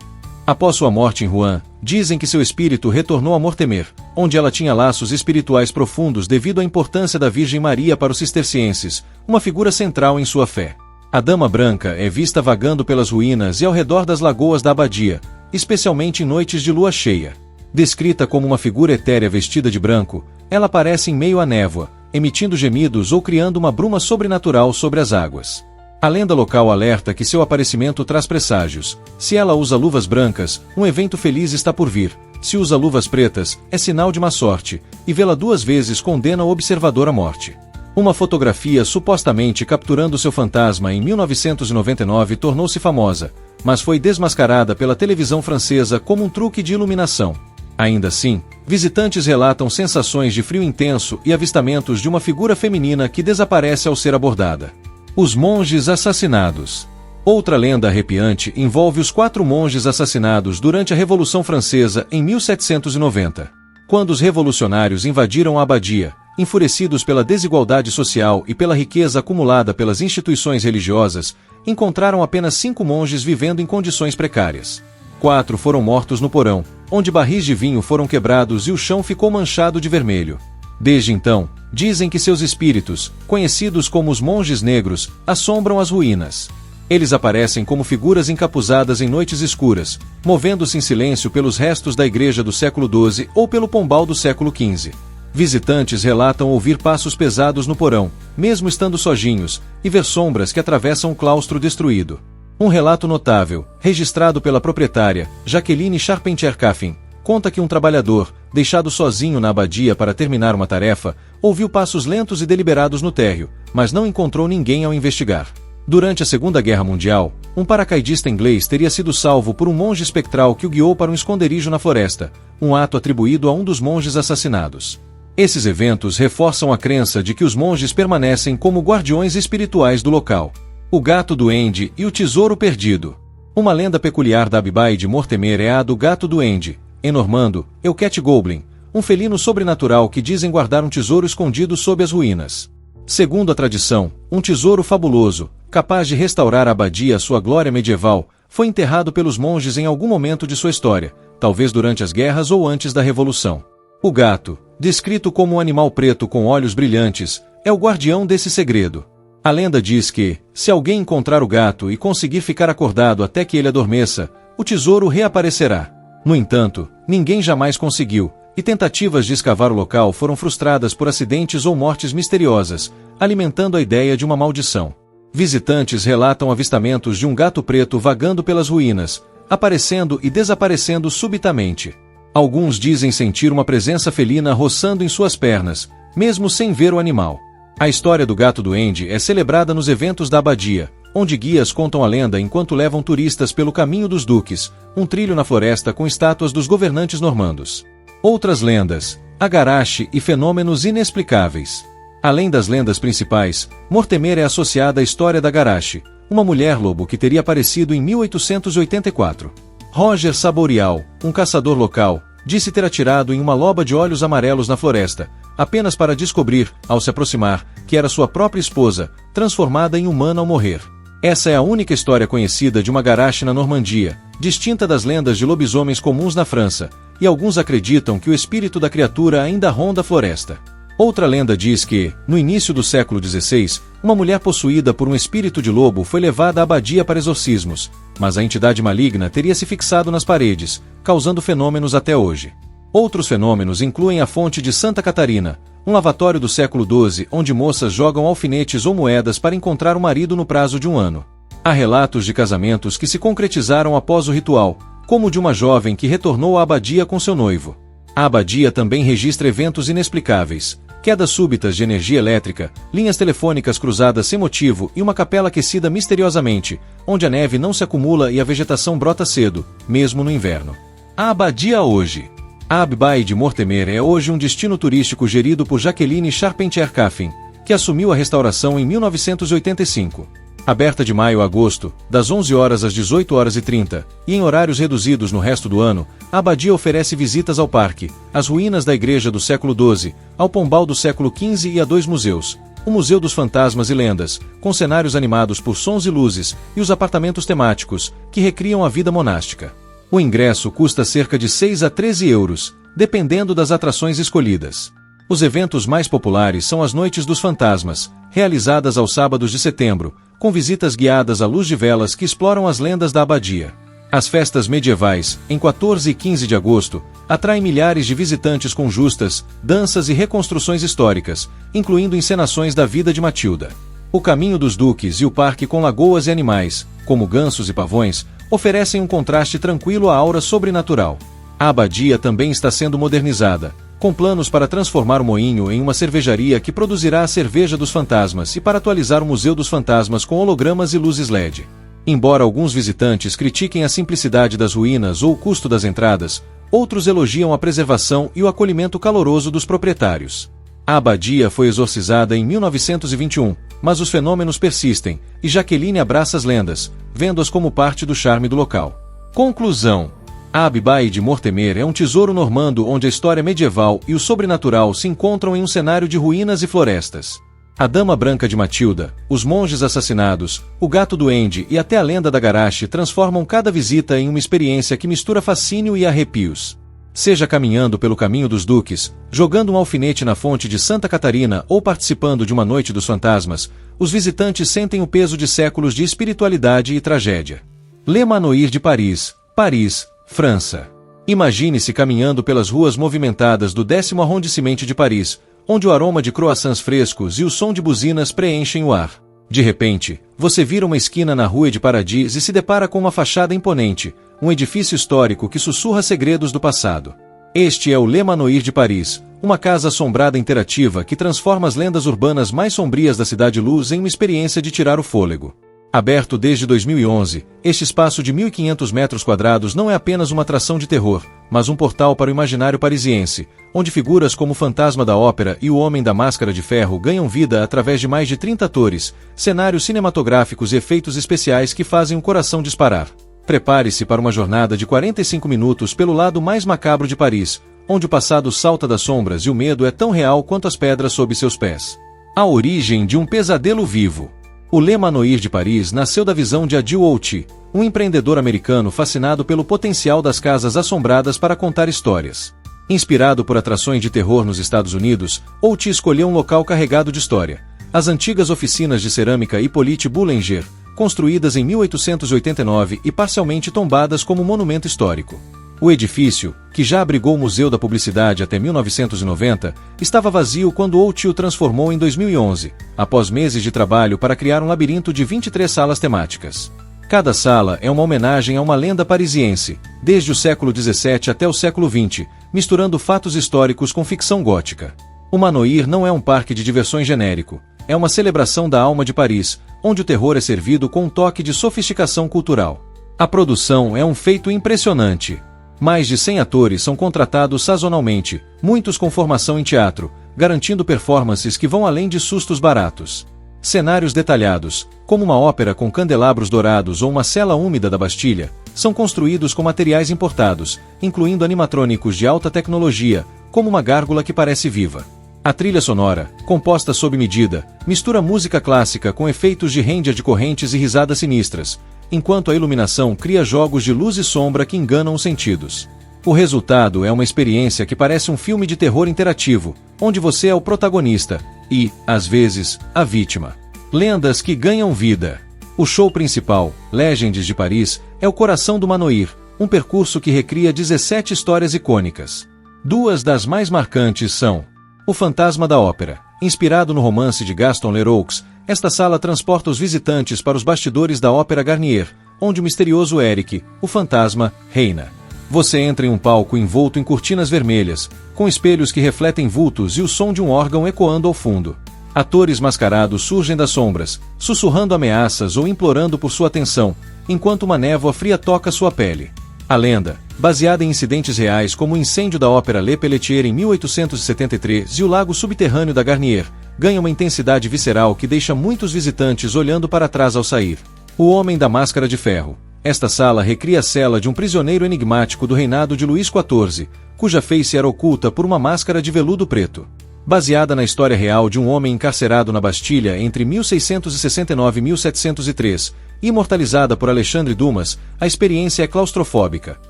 Após sua morte em Rouen, dizem que seu espírito retornou a Mortemer, onde ela tinha laços espirituais profundos devido à importância da Virgem Maria para os cistercienses, uma figura central em sua fé. A Dama Branca é vista vagando pelas ruínas e ao redor das lagoas da abadia, especialmente em noites de lua cheia. Descrita como uma figura etérea vestida de branco, ela aparece em meio à névoa, emitindo gemidos ou criando uma bruma sobrenatural sobre as águas. A lenda local alerta que seu aparecimento traz presságios. Se ela usa luvas brancas, um evento feliz está por vir. Se usa luvas pretas, é sinal de má sorte, e vê-la 2 vezes condena o observador à morte. Uma fotografia supostamente capturando seu fantasma em 1999 tornou-se famosa, mas foi desmascarada pela televisão francesa como um truque de iluminação. Ainda assim, visitantes relatam sensações de frio intenso e avistamentos de uma figura feminina que desaparece ao ser abordada. Os monges assassinados. Outra lenda arrepiante envolve os 4 monges assassinados durante a Revolução Francesa em 1790. Quando os revolucionários invadiram a abadia, enfurecidos pela desigualdade social e pela riqueza acumulada pelas instituições religiosas, encontraram apenas 5 monges vivendo em condições precárias. 4 foram mortos no porão, onde barris de vinho foram quebrados e o chão ficou manchado de vermelho. Desde então, dizem que seus espíritos, conhecidos como os monges negros, assombram as ruínas. Eles aparecem como figuras encapuzadas em noites escuras, movendo-se em silêncio pelos restos da igreja do século XII ou pelo pombal do século XV. Visitantes relatam ouvir passos pesados no porão, mesmo estando sozinhos, e ver sombras que atravessam o claustro destruído. Um relato notável, registrado pela proprietária, Jacqueline Charpentier-Caffin, conta que um trabalhador, deixado sozinho na abadia para terminar uma tarefa, ouviu passos lentos e deliberados no térreo, mas não encontrou ninguém ao investigar. Durante a Segunda Guerra Mundial, um paracaidista inglês teria sido salvo por um monge espectral que o guiou para um esconderijo na floresta, um ato atribuído a um dos monges assassinados. Esses eventos reforçam a crença de que os monges permanecem como guardiões espirituais do local. O gato duende e o tesouro perdido. Uma lenda peculiar da Abibai de Mortemer é a do gato duende, em normando, o Cat Goblin, um felino sobrenatural que dizem guardar um tesouro escondido sob as ruínas. Segundo a tradição, um tesouro fabuloso, capaz de restaurar a abadia à sua glória medieval, foi enterrado pelos monges em algum momento de sua história, talvez durante as guerras ou antes da Revolução. O gato, descrito como um animal preto com olhos brilhantes, é o guardião desse segredo. A lenda diz que, se alguém encontrar o gato e conseguir ficar acordado até que ele adormeça, o tesouro reaparecerá. No entanto, ninguém jamais conseguiu, e tentativas de escavar o local foram frustradas por acidentes ou mortes misteriosas, alimentando a ideia de uma maldição. Visitantes relatam avistamentos de um gato preto vagando pelas ruínas, aparecendo e desaparecendo subitamente. Alguns dizem sentir uma presença felina roçando em suas pernas, mesmo sem ver o animal. A história do gato duende é celebrada nos eventos da abadia, onde guias contam a lenda enquanto levam turistas pelo Caminho dos Duques, um trilho na floresta com estátuas dos governantes normandos. Outras lendas, Agarache e fenômenos inexplicáveis. Além das lendas principais, Mortemer é associada à história da Agarache, uma mulher-lobo que teria aparecido em 1884. Roger Saborial, um caçador local, disse ter atirado em uma loba de olhos amarelos na floresta, apenas para descobrir, ao se aproximar, que era sua própria esposa, transformada em humana ao morrer. Essa é a única história conhecida de uma Agarache na Normandia, distinta das lendas de lobisomens comuns na França, e alguns acreditam que o espírito da criatura ainda ronda a floresta. Outra lenda diz que, no início do século XVI, uma mulher possuída por um espírito de lobo foi levada à abadia para exorcismos, mas a entidade maligna teria se fixado nas paredes, causando fenômenos até hoje. Outros fenômenos incluem a fonte de Santa Catarina, um lavatório do século XII onde moças jogam alfinetes ou moedas para encontrar o marido no prazo de um ano. Há relatos de casamentos que se concretizaram após o ritual, como o de uma jovem que retornou à abadia com seu noivo. A abadia também registra eventos inexplicáveis, quedas súbitas de energia elétrica, linhas telefônicas cruzadas sem motivo e uma capela aquecida misteriosamente, onde a neve não se acumula e a vegetação brota cedo, mesmo no inverno. A abadia hoje. A Abibai de Mortemer é hoje um destino turístico gerido por Jacqueline Charpentier-Caffin, que assumiu a restauração em 1985. Aberta de maio a agosto, das 11 horas às 18h30, e em horários reduzidos no resto do ano, a abadia oferece visitas ao parque, às ruínas da igreja do século XII, ao pombal do século XV e a 2 museus, o Museu dos Fantasmas e Lendas, com cenários animados por sons e luzes, e os apartamentos temáticos, que recriam a vida monástica. O ingresso custa cerca de 6 a 13 euros, dependendo das atrações escolhidas. Os eventos mais populares são as Noites dos Fantasmas, realizadas aos sábados de setembro, com visitas guiadas à luz de velas que exploram as lendas da abadia. As festas medievais, em 14 e 15 de agosto, atraem milhares de visitantes com justas, danças e reconstruções históricas, incluindo encenações da vida de Matilda. O Caminho dos Duques e o parque com lagoas e animais, como gansos e pavões, oferecem um contraste tranquilo à aura sobrenatural. A abadia também está sendo modernizada, com planos para transformar o moinho em uma cervejaria que produzirá a cerveja dos fantasmas e para atualizar o Museu dos Fantasmas com hologramas e luzes LED. Embora alguns visitantes critiquem a simplicidade das ruínas ou o custo das entradas, outros elogiam a preservação e o acolhimento caloroso dos proprietários. A abadia foi exorcizada em 1921, mas os fenômenos persistem, e Jacqueline abraça as lendas, vendo-as como parte do charme do local. Conclusão: a Abibai de Mortemer é um tesouro normando onde a história medieval e o sobrenatural se encontram em um cenário de ruínas e florestas. A Dama Branca de Matilda, os monges assassinados, o gato duende e até a lenda da Agarache transformam cada visita em uma experiência que mistura fascínio e arrepios. Seja caminhando pelo Caminho dos Duques, jogando um alfinete na fonte de Santa Catarina ou participando de uma Noite dos Fantasmas, os visitantes sentem o peso de séculos de espiritualidade e tragédia. Le Manoir de Paris, Paris, França. Imagine-se caminhando pelas ruas movimentadas do 10º arrondissement de Paris, onde o aroma de croissants frescos e o som de buzinas preenchem o ar. De repente, você vira uma esquina na Rue de Paradis e se depara com uma fachada imponente, um edifício histórico que sussurra segredos do passado. Este é o Le Manoir de Paris, uma casa assombrada interativa que transforma as lendas urbanas mais sombrias da Cidade Luz em uma experiência de tirar o fôlego. Aberto desde 2011, este espaço de 1.500 metros quadrados não é apenas uma atração de terror, mas um portal para o imaginário parisiense, onde figuras como o Fantasma da Ópera e o Homem da Máscara de Ferro ganham vida através de mais de 30 atores, cenários cinematográficos e efeitos especiais que fazem o coração disparar. Prepare-se para uma jornada de 45 minutos pelo lado mais macabro de Paris, onde o passado salta das sombras e o medo é tão real quanto as pedras sob seus pés. A origem de um pesadelo vivo. O Le Manoir de Paris nasceu da visão de Adil Outi, um empreendedor americano fascinado pelo potencial das casas assombradas para contar histórias. Inspirado por atrações de terror nos Estados Unidos, Outi escolheu um local carregado de história. As antigas oficinas de cerâmica Hippolyte Boulanger, construídas em 1889 e parcialmente tombadas como monumento histórico. O edifício, que já abrigou o Museu da Publicidade até 1990, estava vazio quando Outi o transformou em 2011, após meses de trabalho para criar um labirinto de 23 salas temáticas. Cada sala é uma homenagem a uma lenda parisiense, desde o século XVII até o século XX, misturando fatos históricos com ficção gótica. O Manoir não é um parque de diversões genérico, é uma celebração da alma de Paris, onde o terror é servido com um toque de sofisticação cultural. A produção é um feito impressionante. Mais de 100 atores são contratados sazonalmente, muitos com formação em teatro, garantindo performances que vão além de sustos baratos. Cenários detalhados, como uma ópera com candelabros dourados ou uma cela úmida da Bastilha, são construídos com materiais importados, incluindo animatrônicos de alta tecnologia, como uma gárgula que parece viva. A trilha sonora, composta sob medida, mistura música clássica com efeitos de render de correntes e risadas sinistras, enquanto a iluminação cria jogos de luz e sombra que enganam os sentidos. O resultado é uma experiência que parece um filme de terror interativo, onde você é o protagonista e, às vezes, a vítima. Lendas que ganham vida. O show principal, Legends de Paris, é o coração do Manoir, um percurso que recria 17 histórias icônicas. Duas das mais marcantes são O Fantasma da Ópera. Inspirado no romance de Gaston Leroux, esta sala transporta os visitantes para os bastidores da Ópera Garnier, onde o misterioso Eric, o fantasma, reina. Você entra em um palco envolto em cortinas vermelhas, com espelhos que refletem vultos e o som de um órgão ecoando ao fundo. Atores mascarados surgem das sombras, sussurrando ameaças ou implorando por sua atenção, enquanto uma névoa fria toca sua pele. A lenda, baseada em incidentes reais como o incêndio da Ópera Le Pelletier em 1873 e o lago subterrâneo da Garnier, ganha uma intensidade visceral que deixa muitos visitantes olhando para trás ao sair. O Homem da Máscara de Ferro. Esta sala recria a cela de um prisioneiro enigmático do reinado de Luís XIV, cuja face era oculta por uma máscara de veludo preto. Baseada na história real de um homem encarcerado na Bastilha entre 1669 e 1703, e imortalizada por Alexandre Dumas, a experiência é claustrofóbica.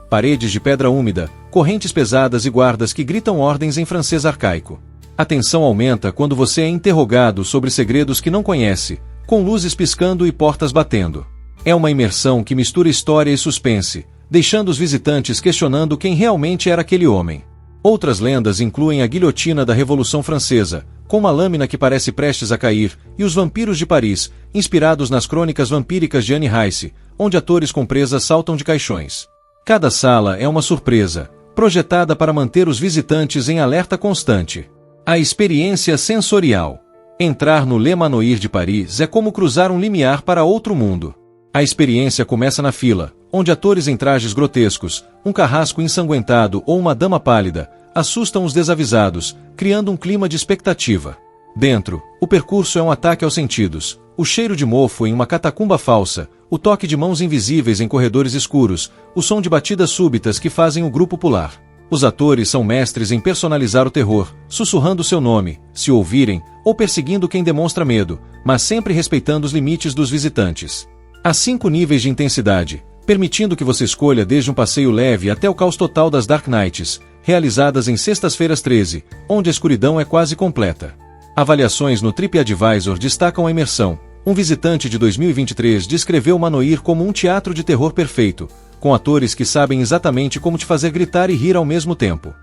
Paredes de pedra úmida, correntes pesadas e guardas que gritam ordens em francês arcaico. A tensão aumenta quando você é interrogado sobre segredos que não conhece, com luzes piscando e portas batendo. É uma imersão que mistura história e suspense, deixando os visitantes questionando quem realmente era aquele homem. Outras lendas incluem a guilhotina da Revolução Francesa, com uma lâmina que parece prestes a cair, e os vampiros de Paris, inspirados nas crônicas vampíricas de Anne Rice, onde atores com presas saltam de caixões. Cada sala é uma surpresa, projetada para manter os visitantes em alerta constante. A experiência sensorial. Entrar no Le Manoir de Paris é como cruzar um limiar para outro mundo. A experiência começa na fila, onde atores em trajes grotescos, um carrasco ensanguentado ou uma dama pálida, assustam os desavisados, criando um clima de expectativa. Dentro, o percurso é um ataque aos sentidos, o cheiro de mofo em uma catacumba falsa, o toque de mãos invisíveis em corredores escuros, o som de batidas súbitas que fazem o grupo pular. Os atores são mestres em personalizar o terror, sussurrando seu nome, se o ouvirem, ou perseguindo quem demonstra medo, mas sempre respeitando os limites dos visitantes. Há 5 níveis de intensidade, permitindo que você escolha desde um passeio leve até o caos total das Dark Nights, realizadas em sextas-feiras 13, onde a escuridão é quase completa. Avaliações no TripAdvisor destacam a imersão. Um visitante de 2023 descreveu Manoir como um teatro de terror perfeito, com atores que sabem exatamente como te fazer gritar e rir ao mesmo tempo.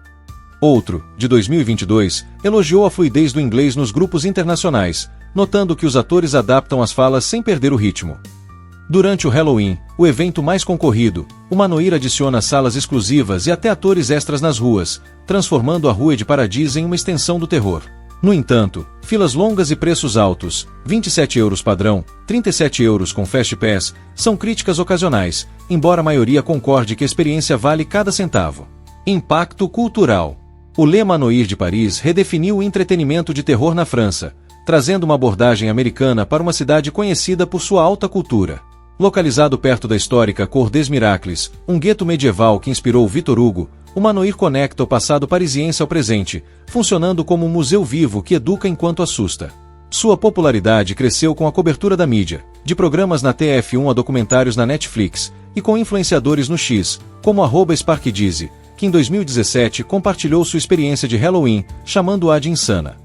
Outro, de 2022, elogiou a fluidez do inglês nos grupos internacionais, notando que os atores adaptam as falas sem perder o ritmo. Durante o Halloween, o evento mais concorrido, o Manoir adiciona salas exclusivas e até atores extras nas ruas, transformando a Rua de Paradis em uma extensão do terror. No entanto, filas longas e preços altos, €27 padrão, €37 com Fast Pass, são críticas ocasionais, embora a maioria concorde que a experiência vale cada centavo. Impacto cultural. O Le Manoir de Paris redefiniu o entretenimento de terror na França, trazendo uma abordagem americana para uma cidade conhecida por sua alta cultura. Localizado perto da histórica Cour des Miracles, um gueto medieval que inspirou Victor Hugo, o Manoir conecta o passado parisiense ao presente, funcionando como um museu vivo que educa enquanto assusta. Sua popularidade cresceu com a cobertura da mídia, de programas na TF1 a documentários na Netflix, e com influenciadores no X, como @SparkDizzy, que em 2017 compartilhou sua experiência de Halloween, chamando-a de insana.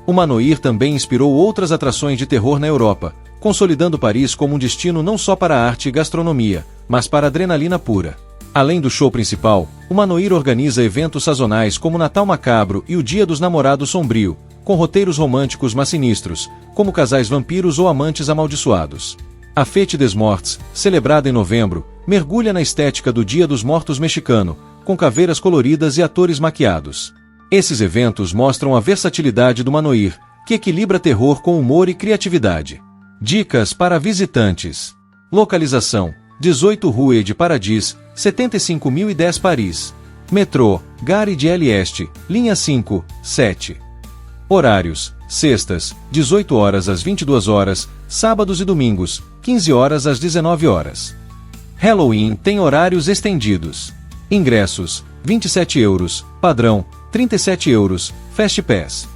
O Manoir também inspirou outras atrações de terror na Europa, consolidando Paris como um destino não só para arte e gastronomia, mas para adrenalina pura. Além do show principal, o Manoir organiza eventos sazonais como Natal Macabro e o Dia dos Namorados Sombrio, com roteiros românticos mas sinistros, como casais vampiros ou amantes amaldiçoados. A Fête des Morts, celebrada em novembro, mergulha na estética do Dia dos Mortos mexicano, com caveiras coloridas e atores maquiados. Esses eventos mostram a versatilidade do Manoir, que equilibra terror com humor e criatividade. Dicas para visitantes. Localização: 18 Rue de Paradis, 75.010 Paris. Metrô: Gare de l'Est, linha 5, 7. Horários: sextas, 18 horas às 22 horas, sábados e domingos, 15 horas às 19 horas. Halloween tem horários estendidos. Ingressos: €27, padrão, €37, Fast Pass.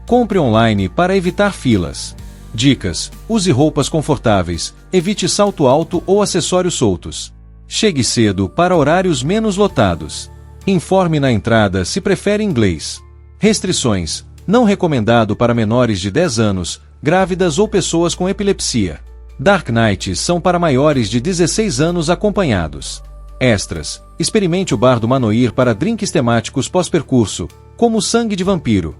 Compre online para evitar filas. Dicas: use roupas confortáveis, evite salto alto ou acessórios soltos. Chegue cedo para horários menos lotados. Informe na entrada se prefere inglês. Restrições: não recomendado para menores de 10 anos, grávidas ou pessoas com epilepsia. Dark Nights são para maiores de 16 anos acompanhados. Extras: experimente o bar do Manoir para drinks temáticos pós-percurso, como Sangue de Vampiro.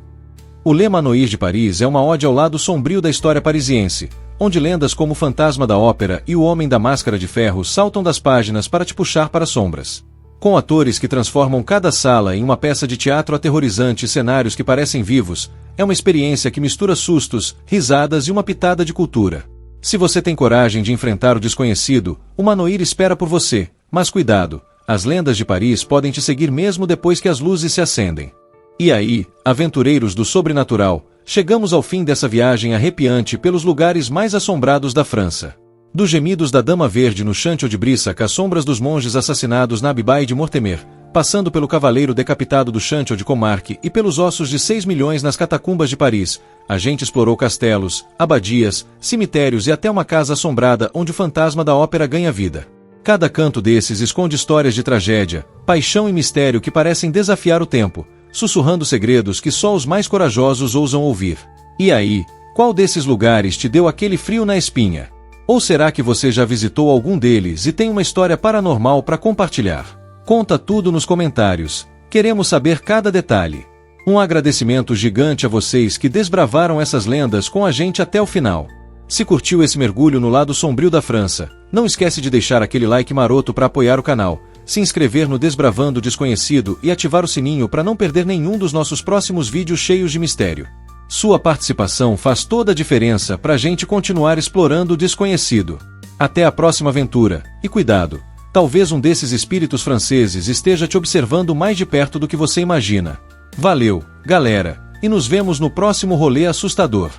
O Le Manoir de Paris é uma ode ao lado sombrio da história parisiense, onde lendas como o Fantasma da Ópera e o Homem da Máscara de Ferro saltam das páginas para te puxar para as sombras. Com atores que transformam cada sala em uma peça de teatro aterrorizante e cenários que parecem vivos, é uma experiência que mistura sustos, risadas e uma pitada de cultura. Se você tem coragem de enfrentar o desconhecido, o Manoir espera por você, mas cuidado, as lendas de Paris podem te seguir mesmo depois que as luzes se acendem. E aí, aventureiros do sobrenatural, chegamos ao fim dessa viagem arrepiante pelos lugares mais assombrados da França. Dos gemidos da Dama Verde no Chantier de Brissac às sombras dos monges assassinados na Abbaye de Mortemer, passando pelo cavaleiro decapitado do Chantier de Comarque e pelos ossos de 6 milhões nas catacumbas de Paris, a gente explorou castelos, abadias, cemitérios e até uma casa assombrada onde o fantasma da ópera ganha vida. Cada canto desses esconde histórias de tragédia, paixão e mistério que parecem desafiar o tempo, sussurrando segredos que só os mais corajosos ousam ouvir. E aí, qual desses lugares te deu aquele frio na espinha? Ou será que você já visitou algum deles e tem uma história paranormal para compartilhar? Conta tudo nos comentários. Queremos saber cada detalhe. Um agradecimento gigante a vocês que desbravaram essas lendas com a gente até o final. Se curtiu esse mergulho no lado sombrio da França, não esquece de deixar aquele like maroto para apoiar o canal, se inscrever no Desbravando Desconhecido e ativar o sininho para não perder nenhum dos nossos próximos vídeos cheios de mistério. Sua participação faz toda a diferença para a gente continuar explorando o desconhecido. Até a próxima aventura, e cuidado, talvez um desses espíritos franceses esteja te observando mais de perto do que você imagina. Valeu, galera, e nos vemos no próximo rolê assustador.